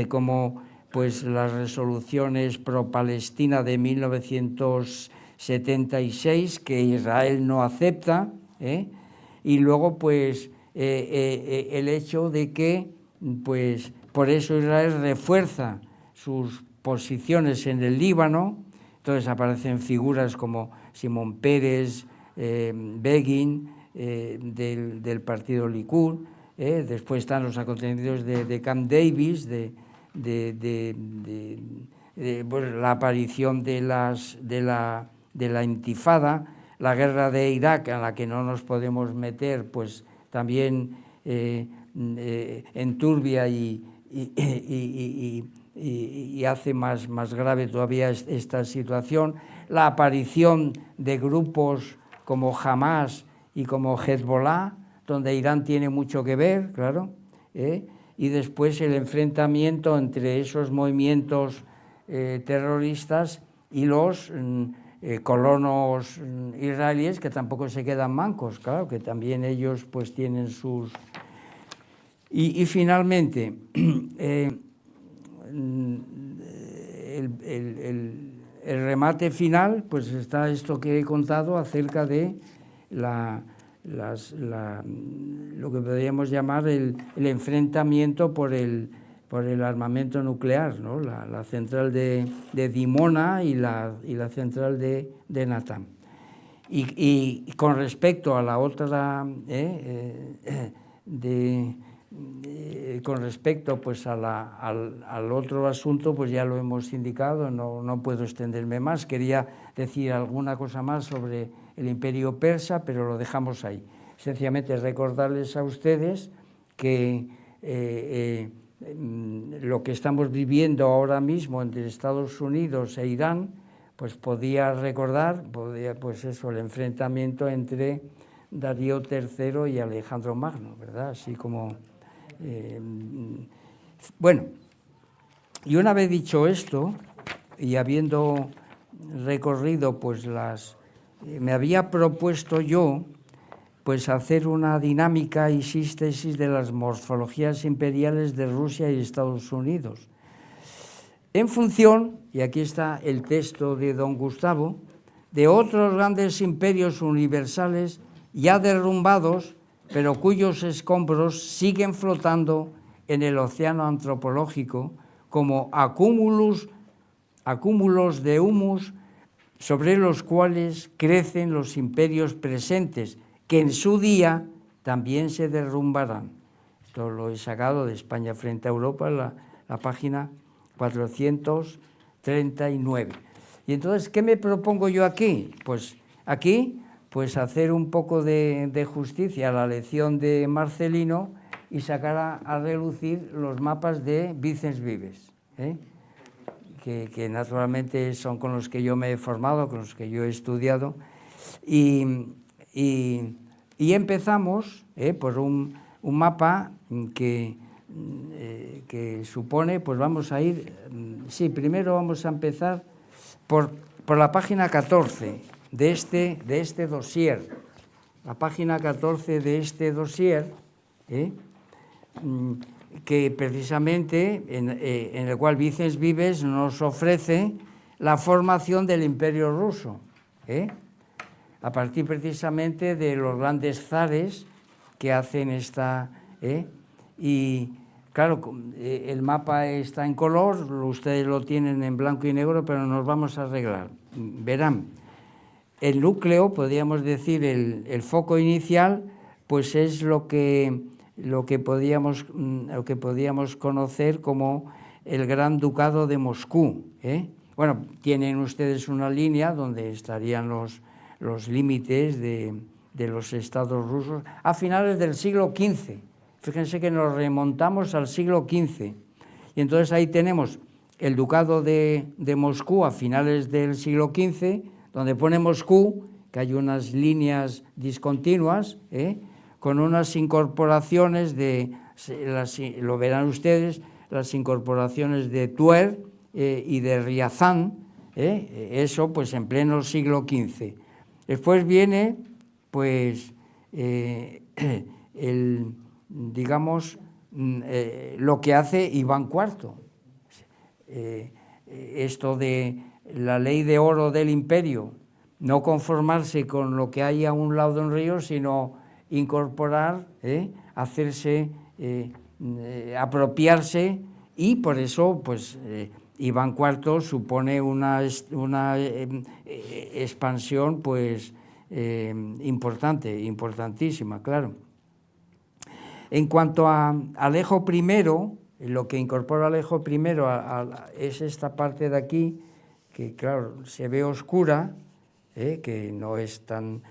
como pues las resoluciones pro-Palestina de 1976 que Israel no acepta, y luego pues el hecho de que pues por eso Israel refuerza sus posiciones en el Líbano. Entonces aparecen figuras como Simón Peres, Begin, del partido Likud, después están los acontecimientos de Camp Davis, bueno, la aparición de la intifada, la guerra de Irak, en la que no nos podemos meter, pues también enturbia y hace más grave todavía esta situación. La aparición de grupos como Hamas y como Hezbollah, donde Irán tiene mucho que ver, claro, y después el enfrentamiento entre esos movimientos terroristas y los colonos israelíes, que tampoco se quedan mancos, claro, que también ellos pues tienen sus... Y finalmente, el remate final, pues está esto que he contado acerca de lo que podríamos llamar el enfrentamiento por el armamento nuclear, ¿no? La central de Dimona y la central de Natam. Y con respecto a la otra, con respecto pues al otro asunto, pues ya lo hemos indicado, no puedo extenderme más. Quería decir alguna cosa más sobre el imperio persa, pero lo dejamos ahí. Sencillamente recordarles a ustedes que lo que estamos viviendo ahora mismo entre Estados Unidos e Irán, pues podía recordar, pues eso, el enfrentamiento entre Darío III y Alejandro Magno, ¿verdad? Así como... bueno, y una vez dicho esto, y habiendo recorrido pues me había propuesto yo pues hacer una dinámica y síntesis de las morfologías imperiales de Rusia y Estados Unidos, en función, y aquí está el texto de don Gustavo, de otros grandes imperios universales ya derrumbados, pero cuyos escombros siguen flotando en el océano antropológico como acúmulos de humus sobre los cuales crecen los imperios presentes, que en su día también se derrumbarán. Esto lo he sacado de España frente a Europa, la página 439. Y entonces, ¿qué me propongo yo aquí? Pues aquí, pues hacer un poco de justicia a la lección de Marcelino y sacar a relucir los mapas de Vicens Vives, que naturalmente son con los que yo me he formado, con los que yo he estudiado. Y empezamos por un mapa que supone, pues vamos a ir, sí, primero vamos a empezar por la página 14 de este dossier, la página 14 de este dossier, que precisamente en el cual Vicens Vives nos ofrece la formación del Imperio Ruso, a partir precisamente de los grandes zares que hacen esta... y claro, el mapa está en color, ustedes lo tienen en blanco y negro, pero nos vamos a arreglar. Verán, el núcleo, podríamos decir, el foco inicial, pues es lo que podíamos conocer como el Gran Ducado de Moscú. Bueno, tienen ustedes una línea donde estarían los límites de los estados rusos a finales del siglo XV. Fíjense que nos remontamos al siglo XV. Y entonces ahí tenemos el Ducado de Moscú a finales del siglo XV, donde pone Moscú, que hay unas líneas discontinuas, con unas incorporaciones lo verán ustedes, las incorporaciones de Tver y de Riazán, eso pues en pleno siglo XV. Después viene, pues, digamos, lo que hace Iván IV. Esto de la ley de oro del imperio, no conformarse con lo que hay a un lado del río, sino incorporar, hacerse, apropiarse, y por eso, pues, Iván IV supone una expansión, pues, importantísima, claro. En cuanto a Alejo I, lo que incorpora Alejo I es esta parte de aquí, que claro, se ve oscura, que no es tan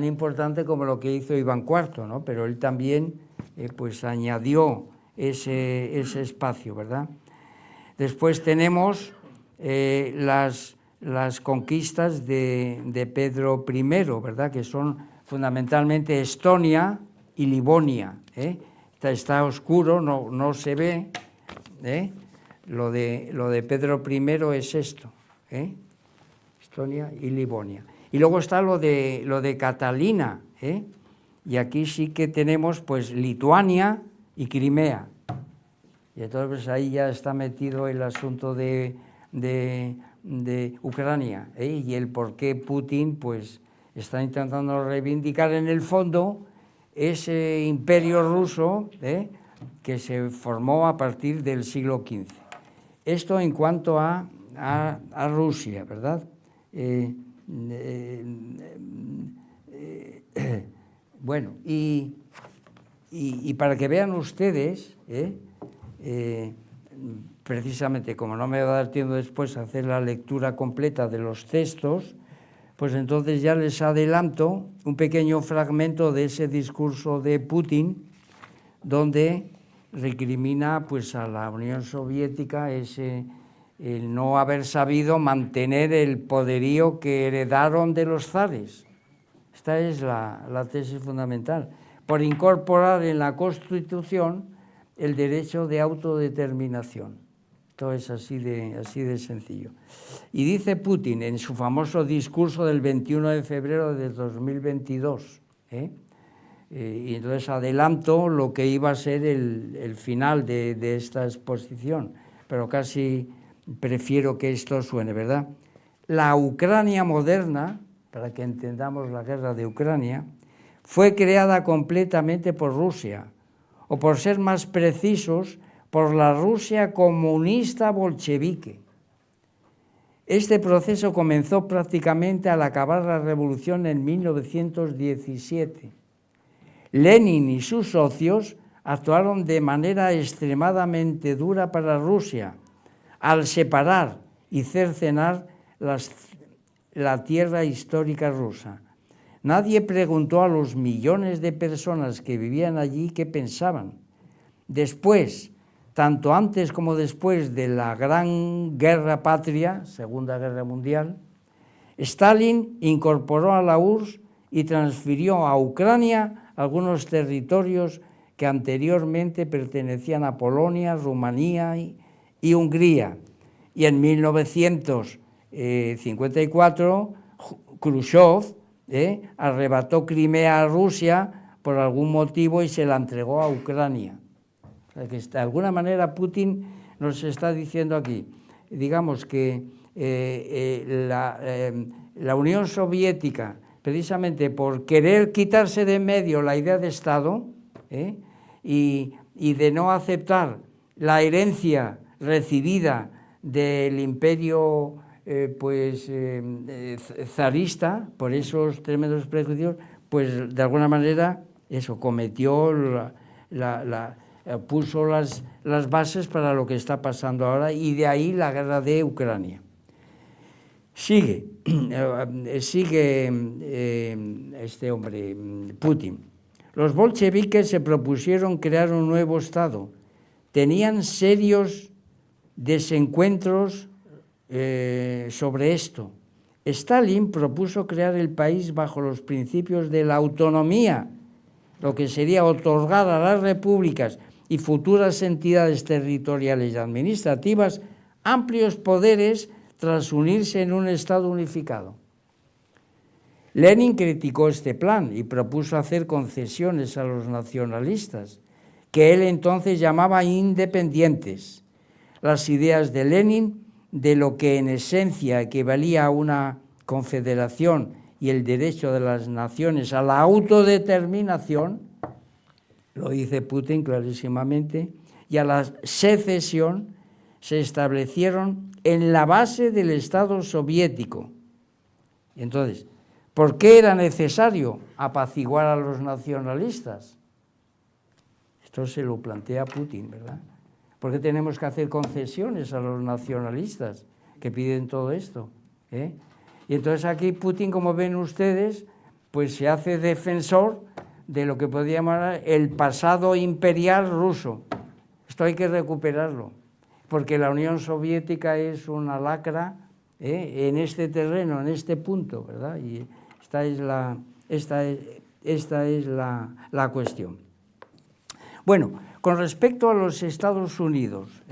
importante como lo que hizo Iván IV, ¿no? Pero él también pues añadió ese espacio, ¿verdad? Después tenemos las conquistas de Pedro I, ¿verdad? Que son fundamentalmente Estonia y Livonia. Está oscuro, no se ve. Lo de Pedro I es esto, Estonia y Livonia. Y luego está lo de Catalina, y aquí sí que tenemos pues Lituania y Crimea. Y entonces pues, ahí ya está metido el asunto de Ucrania, y el por qué Putin pues está intentando reivindicar en el fondo ese imperio ruso que se formó a partir del siglo XV. Esto en cuanto a Rusia, ¿verdad? Bueno, y para que vean ustedes, precisamente como no me va a dar tiempo después a hacer la lectura completa de los textos, pues entonces ya les adelanto un pequeño fragmento de ese discurso de Putin, donde recrimina pues a la Unión Soviética el no haber sabido mantener el poderío que heredaron de los zares. Esta es la tesis fundamental, por incorporar en la Constitución el derecho de autodeterminación. Esto es así de sencillo. Y dice Putin en su famoso discurso del 21 de febrero de 2022, y entonces adelanto lo que iba a ser el final de esta exposición, pero casi prefiero que esto suene, ¿verdad? La Ucrania moderna, para que entendamos la guerra de Ucrania, fue creada completamente por Rusia, o por ser más precisos, por la Rusia comunista bolchevique. Este proceso comenzó prácticamente al acabar la revolución en 1917. Lenin y sus socios actuaron de manera extremadamente dura para Rusia, al separar y cercenar la tierra histórica rusa. Nadie preguntó a los millones de personas que vivían allí qué pensaban. Después, tanto antes como después de la Gran Guerra Patria, Segunda Guerra Mundial, Stalin incorporó a la URSS y transfirió a Ucrania algunos territorios que anteriormente pertenecían a Polonia, Rumanía y Hungría. Y en 1954, Khrushchev arrebató Crimea a Rusia por algún motivo y se la entregó a Ucrania. O sea que de alguna manera Putin nos está diciendo aquí, digamos que la Unión Soviética, precisamente por querer quitarse de en medio la idea de Estado y de no aceptar la herencia recibida del imperio zarista, por esos tremendos prejuicios, pues de alguna manera eso cometió puso las bases para lo que está pasando ahora, y de ahí la guerra de Ucrania. Sigue este hombre, Putin. Los bolcheviques se propusieron crear un nuevo Estado. Tenían serios desencuentros sobre esto. Stalin propuso crear el país bajo los principios de la autonomía, lo que sería otorgar a las repúblicas y futuras entidades territoriales y administrativas amplios poderes tras unirse en un Estado unificado. Lenin criticó este plan y propuso hacer concesiones a los nacionalistas, que él entonces llamaba independientes. Las ideas de Lenin, de lo que en esencia equivalía a una confederación y el derecho de las naciones a la autodeterminación, lo dice Putin clarísimamente, y a la secesión, se establecieron en la base del Estado soviético. Entonces, ¿por qué era necesario apaciguar a los nacionalistas? Esto se lo plantea Putin, ¿verdad? ¿Por qué tenemos que hacer concesiones a los nacionalistas que piden todo esto? Y entonces aquí Putin, como ven ustedes, pues se hace defensor de lo que podríamos llamar el pasado imperial ruso. Esto hay que recuperarlo, porque la Unión Soviética es una lacra en este terreno, en este punto, ¿verdad? Y esta es la cuestión. Bueno, con respecto a los Estados Unidos,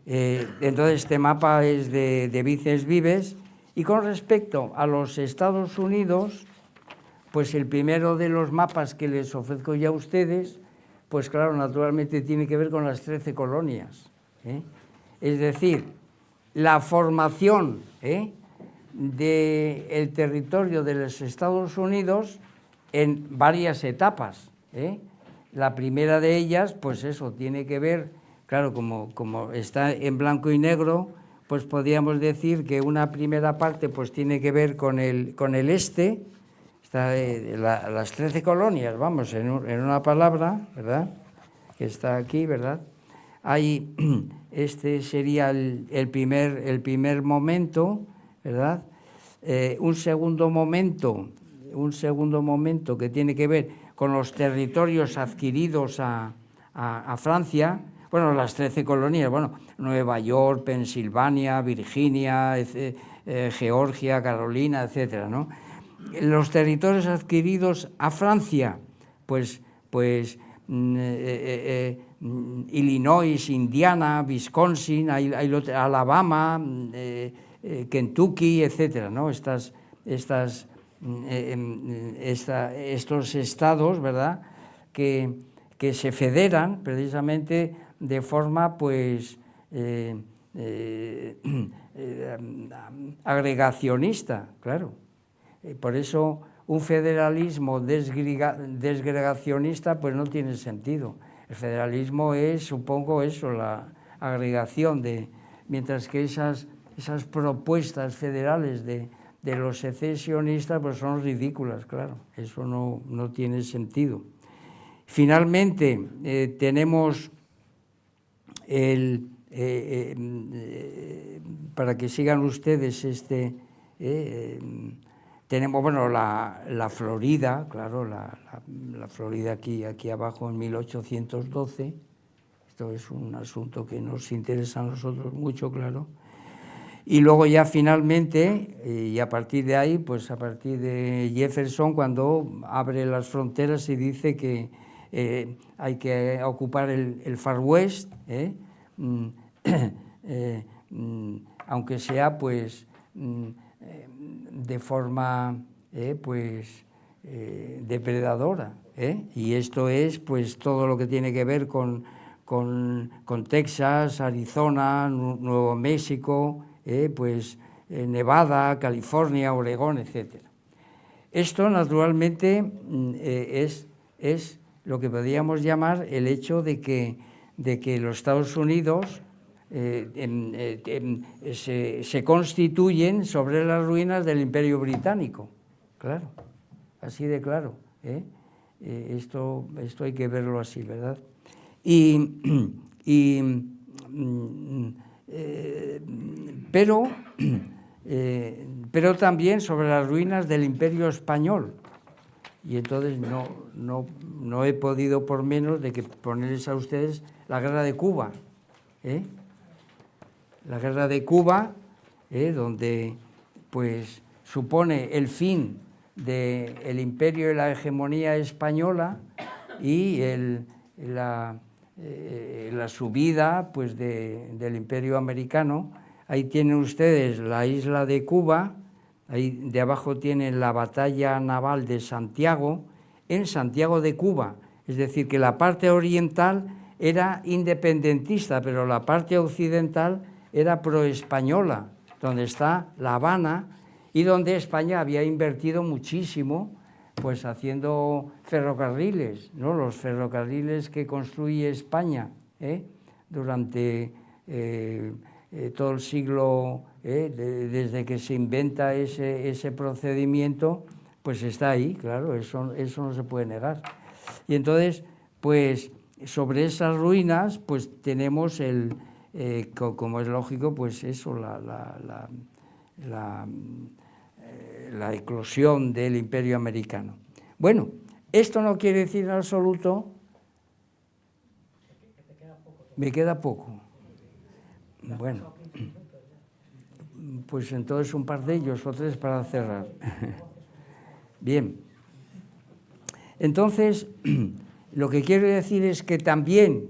entonces este mapa es de Vices Vives, y con respecto a los Estados Unidos, pues el primero de los mapas que les ofrezco ya a ustedes, pues claro, naturalmente tiene que ver con las 13 colonias. Es decir, la formación del territorio de los Estados Unidos en varias etapas. La primera de ellas, pues eso, tiene que ver, claro, como está en blanco y negro, pues podríamos decir que una primera parte pues tiene que ver con el este, las 13 colonias, vamos, en una palabra, ¿verdad?, que está aquí, ¿verdad? Hay, este sería el primer momento, ¿verdad? Un segundo momento que tiene que ver con los territorios adquiridos a Francia, bueno, las 13 colonias, bueno, Nueva York, Pensilvania, Virginia, Georgia, Carolina, etcétera, ¿no? Los territorios adquiridos a Francia, pues Illinois, Indiana, Wisconsin, Alabama, Kentucky, etcétera, ¿no? Estos estados, ¿verdad?, que se federan precisamente de forma, pues, agregacionista, claro. Por eso un federalismo desgregacionista pues no tiene sentido. El federalismo es, supongo, eso, la agregación mientras que esas propuestas federales de los secesionistas pues son ridículas, claro, eso no tiene sentido. Finalmente tenemos para que sigan ustedes tenemos, bueno, la Florida, claro, la Florida aquí abajo en 1812. Esto es un asunto que nos interesa a nosotros mucho, claro. Y luego ya finalmente, y a partir de ahí, pues a partir de Jefferson, cuando abre las fronteras y dice que hay que ocupar el Far West, aunque sea pues de forma depredadora, y esto es pues todo lo que tiene que ver con Texas, Arizona, Nuevo México, Nevada, California, Oregón, etc. Esto naturalmente es lo que podríamos llamar el hecho de que los Estados Unidos se constituyen sobre las ruinas del Imperio Británico, claro, así de claro, esto hay que verlo así, ¿verdad? Pero también sobre las ruinas del Imperio Español. Y entonces no he podido por menos de que ponerles a ustedes la guerra de Cuba, la guerra de Cuba, donde pues supone el fin del imperio y la hegemonía española y la subida pues del imperio americano. Ahí tienen ustedes la isla de Cuba, ahí de abajo tienen la batalla naval de Santiago, en Santiago de Cuba, es decir, que la parte oriental era independentista, pero la parte occidental era proespañola, donde está La Habana y donde España había invertido muchísimo pues haciendo ferrocarriles, ¿no? Los ferrocarriles que construye España durante todo el siglo, desde que se inventa ese procedimiento, pues está ahí, claro, eso no se puede negar. Y entonces, pues sobre esas ruinas, pues tenemos como es lógico, pues eso, la eclosión del Imperio americano. Bueno, esto no quiere decir en absoluto... Me queda poco. Bueno, pues entonces un par de ellos o tres para cerrar. Bien. Entonces, lo que quiero decir es que también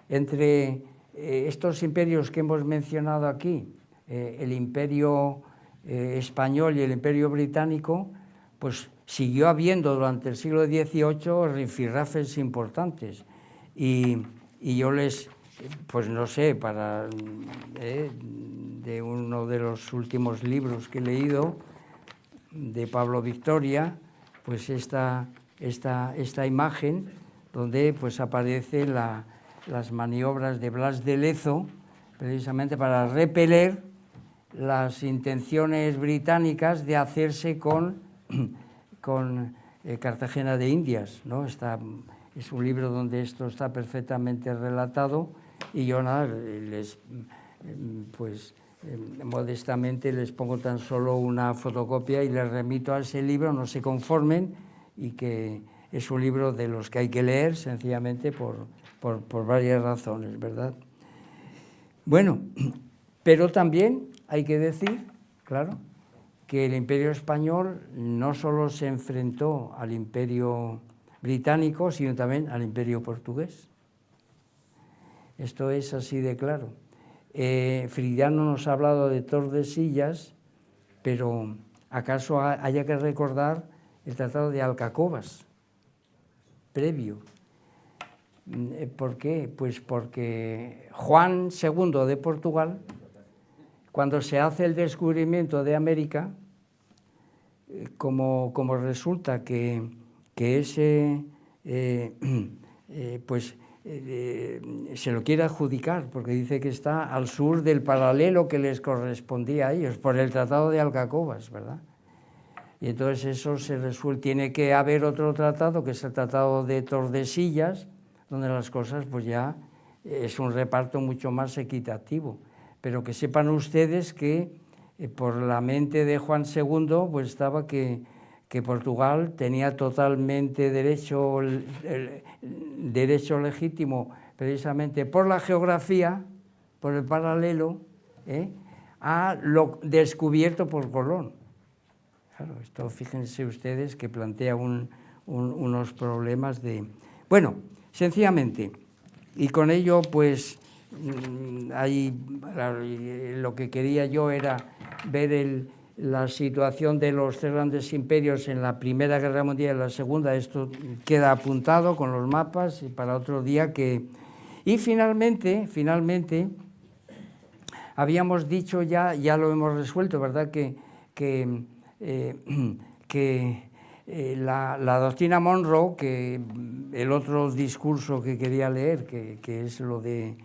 entre estos imperios que hemos mencionado aquí, el imperio español y el imperio británico, pues siguió habiendo durante el siglo XVIII rifirrafes importantes. Y yo pues no sé, de uno de los últimos libros que he leído, de Pablo Victoria, pues esta imagen donde pues aparecen las maniobras de Blas de Lezo, precisamente para repeler las intenciones británicas de hacerse con Cartagena de Indias, ¿no? Es un libro donde esto está perfectamente relatado y yo nada, modestamente les pongo tan solo una fotocopia y les remito a ese libro, no se conformen, y que es un libro de los que hay que leer sencillamente por varias razones, ¿verdad? Bueno, pero también hay que decir, claro, que el Imperio Español no solo se enfrentó al Imperio Británico, sino también al Imperio Portugués. Esto es así de claro. Frediano nos ha hablado de Tordesillas, pero ¿acaso haya que recordar el Tratado de Alcacobas, previo? ¿Por qué? Pues porque Juan II de Portugal, cuando se hace el descubrimiento de América, como resulta que ese se lo quiere adjudicar, porque dice que está al sur del paralelo que les correspondía a ellos, por el Tratado de Alcacobas, ¿verdad? Y entonces eso se resuelve. Tiene que haber otro tratado, que es el Tratado de Tordesillas, donde las cosas pues ya es un reparto mucho más equitativo. Pero que sepan ustedes que por la mente de Juan II pues estaba que Portugal tenía totalmente derecho legítimo, precisamente por la geografía, por el paralelo, a lo descubierto por Colón. Claro, esto fíjense ustedes que plantea unos problemas de... Bueno, sencillamente, y con ello pues lo que quería yo era ver la situación de los tres grandes imperios en la Primera Guerra Mundial y en la Segunda. Esto queda apuntado con los mapas y para otro día que... Y finalmente, habíamos dicho ya lo hemos resuelto, ¿verdad?, que la doctrina Monroe, que el otro discurso que quería leer, que es lo de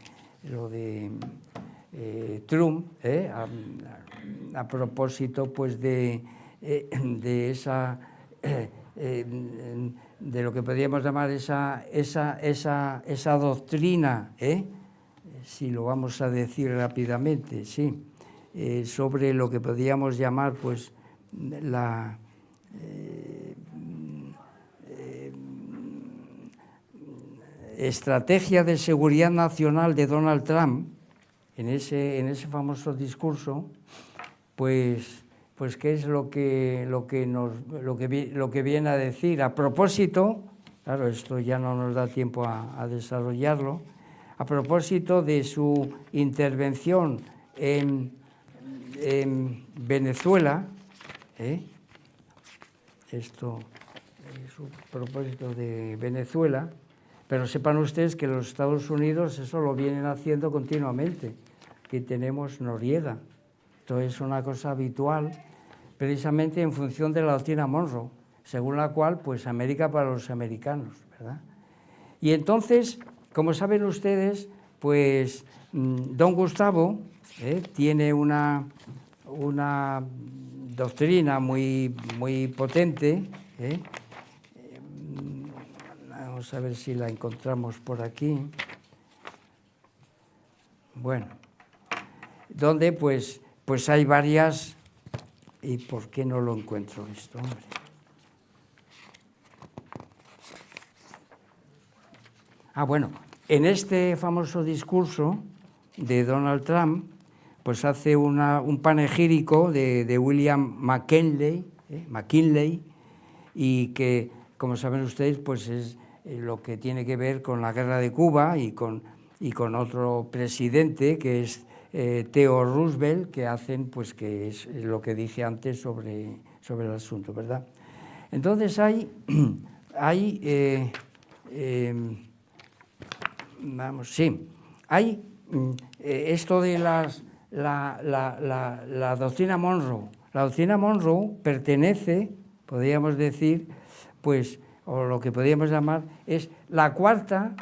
Trump, a propósito pues de lo que podríamos llamar esa doctrina, si lo vamos a decir rápidamente, sí, sobre lo que podríamos llamar pues la estrategia de seguridad nacional de Donald Trump, en ese famoso discurso, pues qué es lo que viene a decir. A propósito, claro, esto ya no nos da tiempo a desarrollarlo, a propósito de su intervención en Venezuela, esto es un propósito de Venezuela, pero sepan ustedes que los Estados Unidos eso lo vienen haciendo continuamente, que tenemos Noriega. Esto es una cosa habitual, precisamente en función de la doctrina Monroe, según la cual, pues, América para los americanos, ¿verdad? Y entonces, como saben ustedes, pues, don Gustavo tiene una doctrina muy potente, vamos a ver si la encontramos por aquí. Bueno, donde pues hay varias. ¿Y por qué no lo encuentro esto, hombre? Bueno, en este famoso discurso de Donald Trump, pues hace un panegírico de William McKinley, y que, como saben ustedes, pues es lo que tiene que ver con la guerra de Cuba y con otro presidente que es Theodore Roosevelt, que hacen, pues, que es lo que dije antes sobre el asunto, ¿verdad? Entonces hay esto de la doctrina Monroe. La doctrina Monroe pertenece, podríamos decir, pues, o lo que podríamos llamar, es la cuarta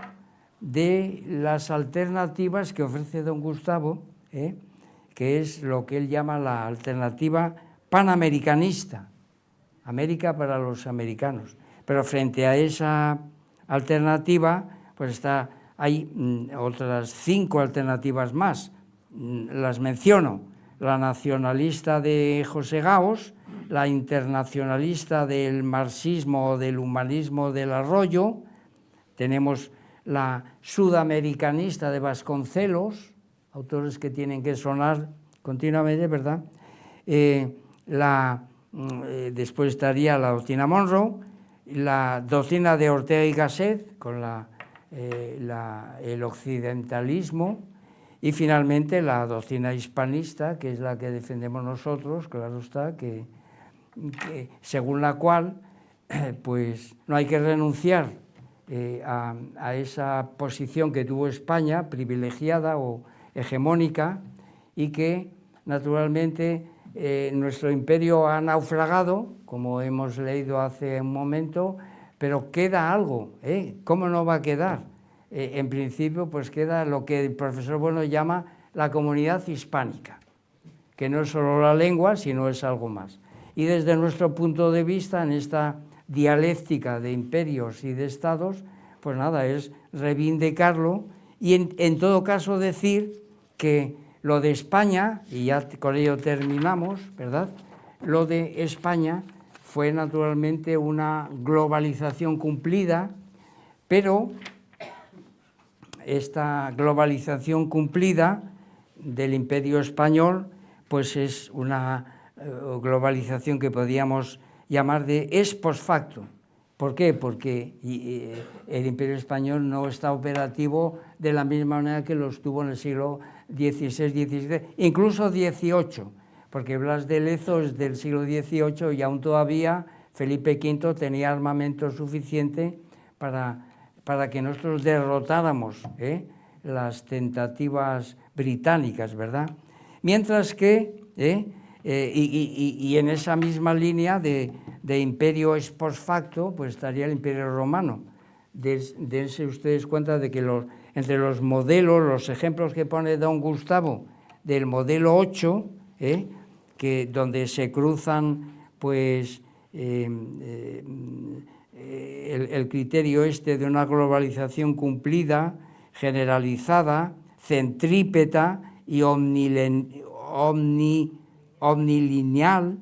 de las alternativas que ofrece don Gustavo, que es lo que él llama la alternativa panamericanista, América para los americanos. Pero frente a esa alternativa, pues hay otras 5 alternativas más. Las menciono: la nacionalista de José Gaos, la internacionalista del marxismo o del humanismo del Arroyo, tenemos la sudamericanista de Vasconcelos, autores que tienen que sonar continuamente, ¿verdad? Después estaría la doctrina Monroe, la doctrina de Ortega y Gasset con el occidentalismo, y finalmente la doctrina hispanista, que es la que defendemos nosotros, claro está, que según la cual pues no hay que renunciar a esa posición que tuvo España, privilegiada o hegemónica, y que naturalmente nuestro imperio ha naufragado, como hemos leído hace un momento, pero queda algo, ¿cómo no va a quedar? En principio, pues queda lo que el profesor Bueno llama la comunidad hispánica, que no es solo la lengua, sino es algo más. Y desde nuestro punto de vista, en esta dialéctica de imperios y de estados, pues nada, es reivindicarlo y en todo caso decir que lo de España, y ya con ello terminamos, ¿verdad? Lo de España fue naturalmente una globalización cumplida, pero esta globalización cumplida del Imperio Español pues es una globalización que podríamos llamar de ex post facto. ¿Por qué? Porque el Imperio Español no está operativo de la misma manera que lo estuvo en el siglo XVI, XVII, incluso XVIII, porque Blas de Lezo es del siglo XVIII y aún todavía Felipe V tenía armamento suficiente para que nosotros derrotáramos las tentativas británicas, ¿verdad? Mientras que, y en esa misma línea de imperio ex post facto, pues estaría el imperio romano. Dense ustedes cuenta de que entre los modelos, los ejemplos que pone don Gustavo del modelo 8, donde se cruzan pues el criterio de una globalización cumplida, generalizada, centrípeta y omnilineal,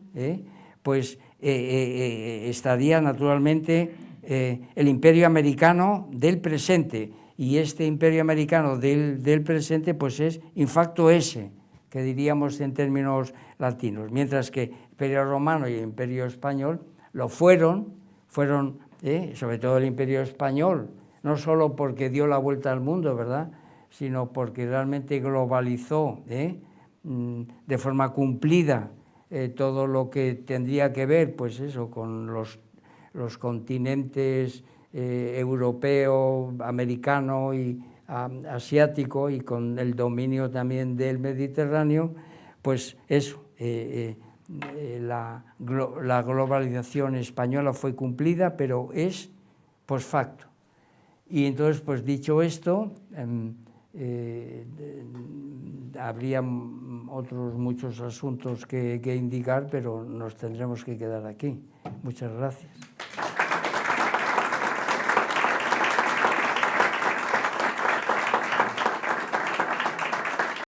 pues estaría naturalmente el imperio americano del presente, y este imperio americano del presente pues es in facto esse, que diríamos en términos latinos, mientras que el imperio romano y el imperio español lo fueron sobre todo el imperio español, no solo porque dio la vuelta al mundo, ¿verdad?, sino porque realmente globalizó de forma cumplida todo lo que tendría que ver, pues eso, con los continentes europeo, americano y asiático, y con el dominio también del Mediterráneo, pues eso, la globalización española fue cumplida, pero es post facto. Y entonces, pues dicho esto, habría otros muchos asuntos que indicar, pero nos tendremos que quedar aquí. Muchas gracias.